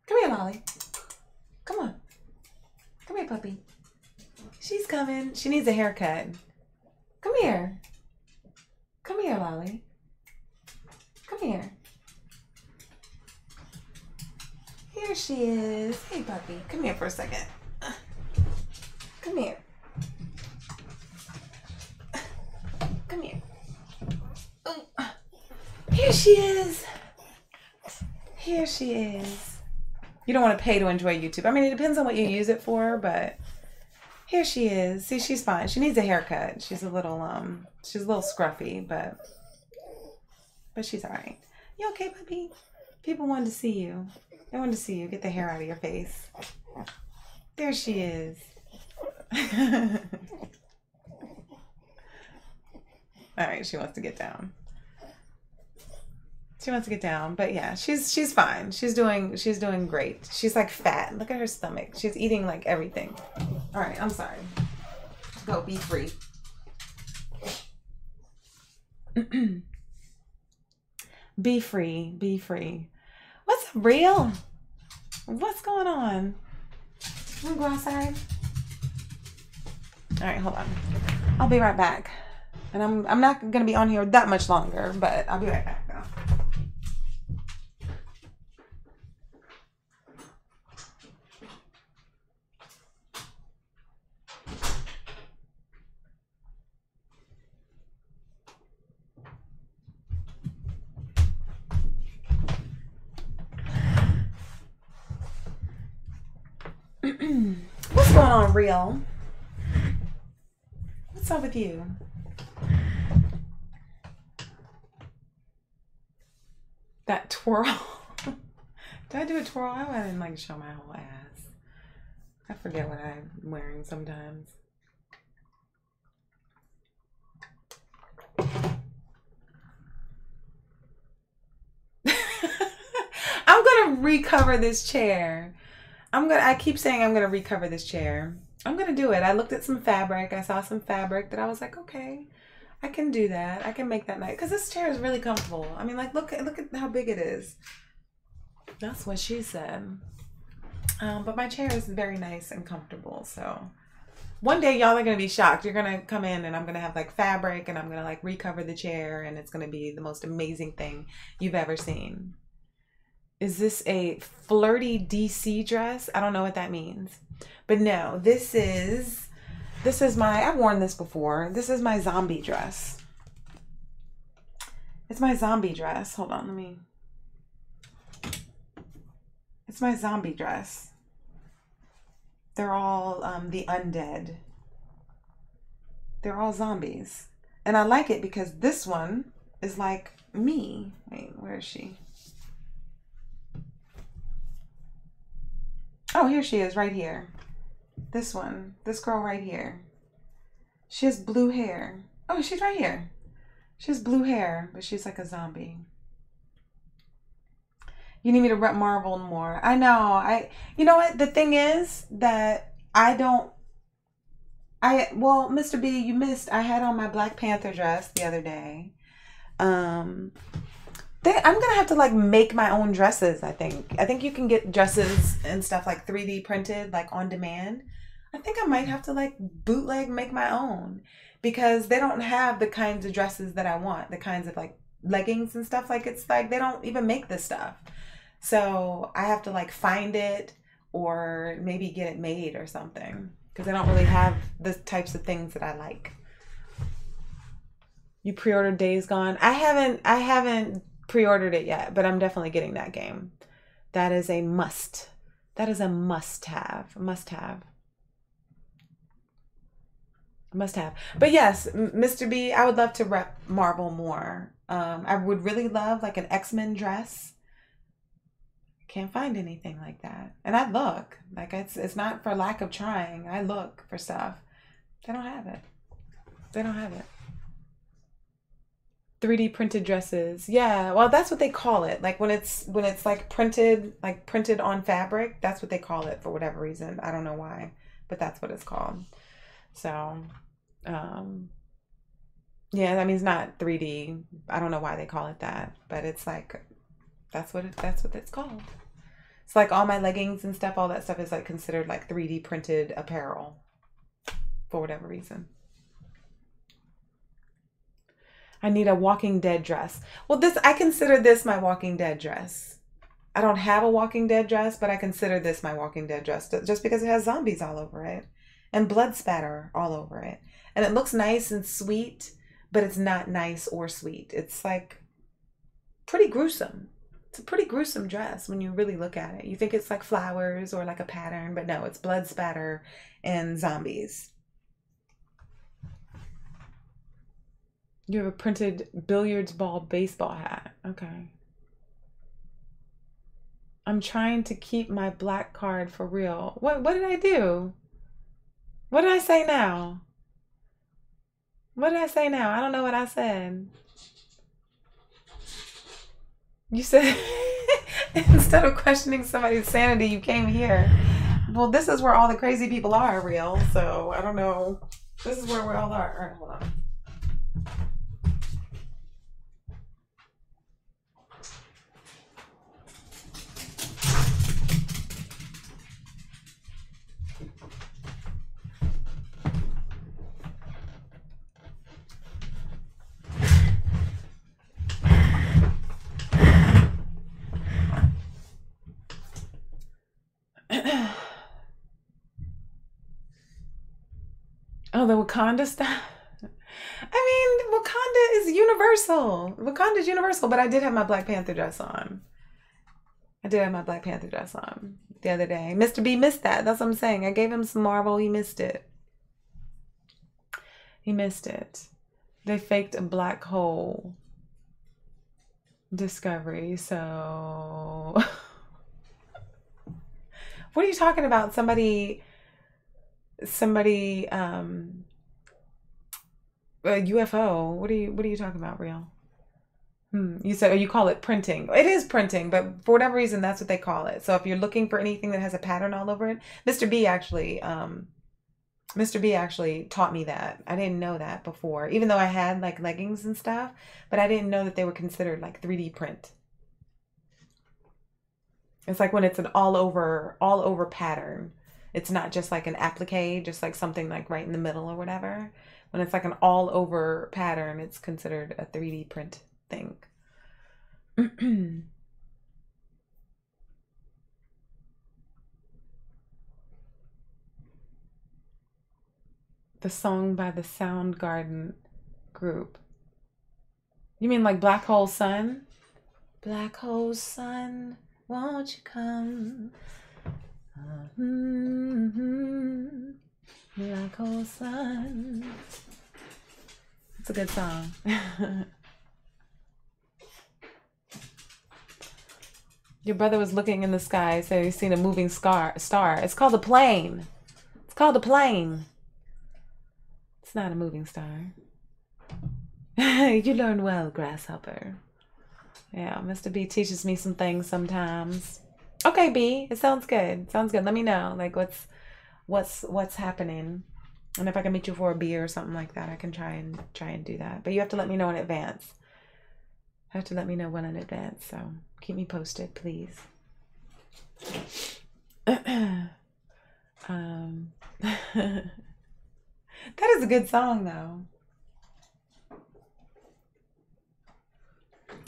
Come here, Lolly. Come on. Come here, puppy. She's coming. She needs a haircut. Come here. Come here, Lolly. Come here. Here she is. Hey, puppy. Come here for a second. Come here. Come here. Here she is. Here she is. You don't want to pay to enjoy YouTube. I mean, it depends on what you use it for, but here she is. See, she's fine. She needs a haircut. She's a little scruffy, but she's all right. You okay, puppy? People wanted to see you. They wanted to see you. Get the hair out of your face. There she is. All right, she wants to get down. She wants to get down, but yeah, she's fine. She's doing great. She's like fat. Look at her stomach. She's eating like everything. All right, I'm sorry. Go, be free. Be free. Be free. What's up, real? What's going on? Wanna go outside? All right, hold on. I'll be right back. And I'm not gonna be on here that much longer, but I'll be right back though. What's going on, real? What's up with you? That twirl. Did I do a twirl? I didn't like show my whole ass. I forget what I'm wearing sometimes. I'm gonna recover this chair. I keep saying I'm gonna recover this chair. I'm gonna do it. I looked at some fabric. I saw some fabric that I was like, okay, I can do that. I can make that nice. Because this chair is really comfortable. I mean, like, look at how big it is. That's what she said. But my chair is very nice and comfortable. So one day y'all are going to be shocked. You're going to come in and I'm going to have like fabric and I'm going to like recover the chair and it's going to be the most amazing thing you've ever seen. Is this a flirty DC dress? I don't know what that means. But no, this is my, I've worn this before. This is my zombie dress. It's my zombie dress. Hold on, it's my zombie dress. They're all the undead. They're all zombies. And I like it because this one is like me. Wait, where is she? Oh, here she is right here. This one, this girl right here. She has blue hair. Oh, she's right here. She has blue hair, but she's like a zombie. You need me to rep Marvel more. I know. You know what? The thing is that well, Mr. B, you missed. I had on my Black Panther dress the other day. I'm gonna have to like make my own dresses. I think you can get dresses and stuff like 3D printed, like on demand. I think I might have to like bootleg make my own because they don't have the kinds of dresses that I want, the kinds of like leggings and stuff. Like it's like they don't even make this stuff. So I have to like find it or maybe get it made or something because they don't really have the types of things that I like. You pre-ordered Days Gone? I haven't pre-ordered it yet, but I'm definitely getting that game. That is a must. That is a must-have. Must-have. But yes, Mr. B, I would love to rep Marvel more. I would really love like an X-Men dress. Can't find anything like that. And I look. Like it's not for lack of trying. I look for stuff. They don't have it. They don't have it. 3D printed dresses. Yeah, well that's what they call it. Like when it's like printed on fabric, that's what they call it for whatever reason. I don't know why, but that's what it's called. So yeah, that means not 3D. I don't know why they call it that, but it's like that's what it's called. It's like all my leggings and stuff, all that stuff is like considered like 3D printed apparel for whatever reason. I need a Walking Dead dress. Well, I consider this my Walking Dead dress. I don't have a Walking Dead dress, but I consider this my Walking Dead dress just because it has zombies all over it and blood spatter all over it. And it looks nice and sweet, but it's not nice or sweet. It's like pretty gruesome. It's a pretty gruesome dress when you really look at it. You think it's like flowers or like a pattern, but no, it's blood spatter and zombies. You have a printed billiards ball baseball hat. Okay. I'm trying to keep my black card for real. What did I do? What did I say now? What did I say now? I don't know what I said. You said instead of questioning somebody's sanity, you came here. Well, this is where all the crazy people are, real. So I don't know. This is where we all are. All right, hold on. Oh, the Wakanda stuff. I mean, Wakanda is universal. Wakanda is universal, but I did have my Black Panther dress on. I did have my Black Panther dress on the other day. Mr. B missed that. That's what I'm saying. I gave him some Marvel. He missed it. He missed it. They faked a black hole discovery, so... What are you talking about? Somebody, a UFO. What are you talking about, Real? You said, or you call it printing. It is printing, but for whatever reason, that's what they call it. So if you're looking for anything that has a pattern all over it, Mr. B actually taught me that. I didn't know that before, even though I had like leggings and stuff, but I didn't know that they were considered like 3D print. It's like when it's an all over pattern. It's not just like an applique, just like something like right in the middle or whatever. When it's like an all over pattern, it's considered a 3D print thing. The song by the Soundgarden group. You mean like Black Hole Sun? Black Hole Sun, won't you come? Black Hole Sun. It's a good song. Your brother was looking in the sky, so he's seen a moving star. It's called a plane. It's called a plane. It's not a moving star. You learn well, grasshopper. Yeah, Mr. B teaches me some things sometimes. Okay, B, it sounds good. Sounds good. Let me know, like what's happening, and if I can meet you for a beer or something like that, I can try and do that. But you have to let me know in advance. You have to let me know well in advance. So keep me posted, please. That is a good song, though.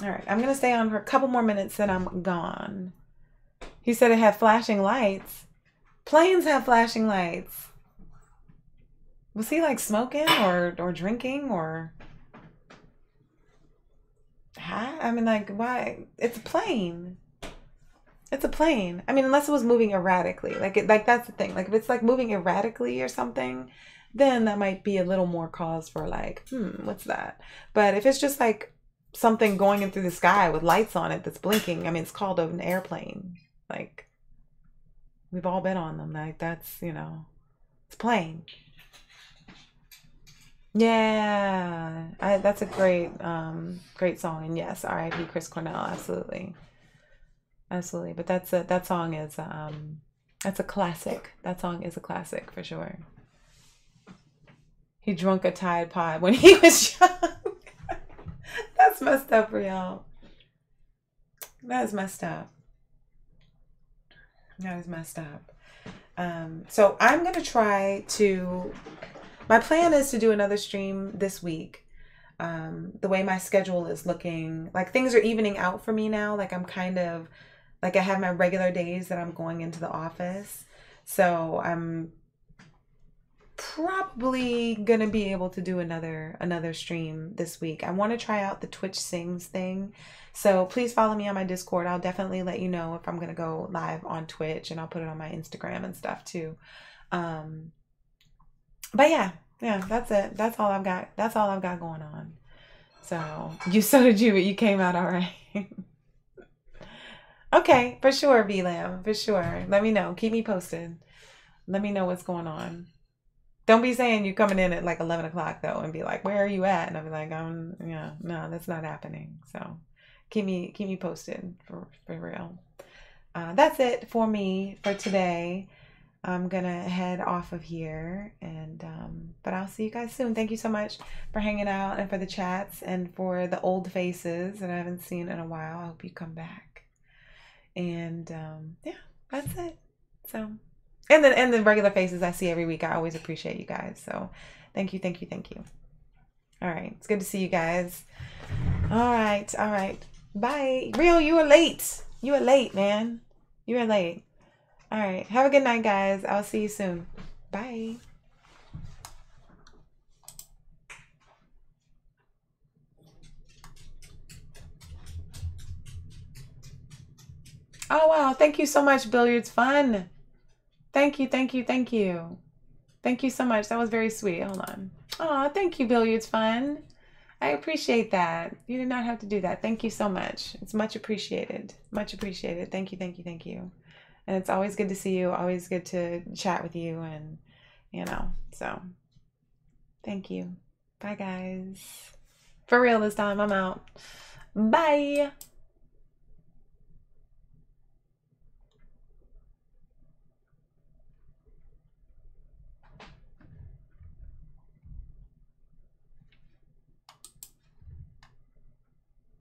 All right, I'm gonna stay on for a couple more minutes, then I'm gone. He said it had flashing lights. Planes have flashing lights. Was he like smoking or drinking or? Huh? I mean, like, why? It's a plane. It's a plane. I mean, unless it was moving erratically, like that's the thing. Like if it's like moving erratically or something, then that might be a little more cause for like, what's that? But if it's just like something going in through the sky with lights on it that's blinking, I mean, it's called an airplane. Like, we've all been on them. Like, that's, you know, it's a plane. Yeah, that's a great song. And yes, R.I.P. Chris Cornell, absolutely. Absolutely. But that song is, that's a classic. That song is a classic for sure. He drunk a Tide Pod when he was young. That's messed up for y'all. That is messed up. That is messed up. So I'm going to try to, my plan is to do another stream this week. The way my schedule is looking, like things are evening out for me now. Like I'm kind of, like I have my regular days that I'm going into the office. So I'm probably going to be able to do another stream this week. I want to try out the Twitch Sings thing. So please follow me on my Discord. I'll definitely let you know if I'm going to go live on Twitch, and I'll put it on my Instagram and stuff too. But yeah, that's it. That's all I've got. That's all I've got going on. So did you, but you came out all right. Okay, for sure, V-Lam, for sure. Let me know. Keep me posted. Let me know what's going on. Don't be saying you're coming in at like 11 o'clock though and be like, where are you at? And I'll be like, yeah, no, that's not happening. So keep me posted for real. That's it for me for today. I'm gonna head off of here, and but I'll see you guys soon. Thank you so much for hanging out and for the chats and for the old faces that I haven't seen in a while. I hope you come back. And yeah, that's it. So and the regular faces I see every week, I always appreciate you guys. So thank you. All right, it's good to see you guys. All right, bye. Rio, you were late, man. You were late. All right, have a good night, guys. I'll see you soon. Bye. thank you so much, Billiards Fun. Thank you, thank you, thank you. Thank you so much. That was very sweet. Hold on. Oh, thank you, Billiards Fun. I appreciate that. You did not have to do that. Thank you so much. It's much appreciated. Much appreciated. Thank you, thank you, thank you. And it's always good to see you. Always good to chat with you. And, you know, so thank you. Bye, guys. For real this time. I'm out. Bye.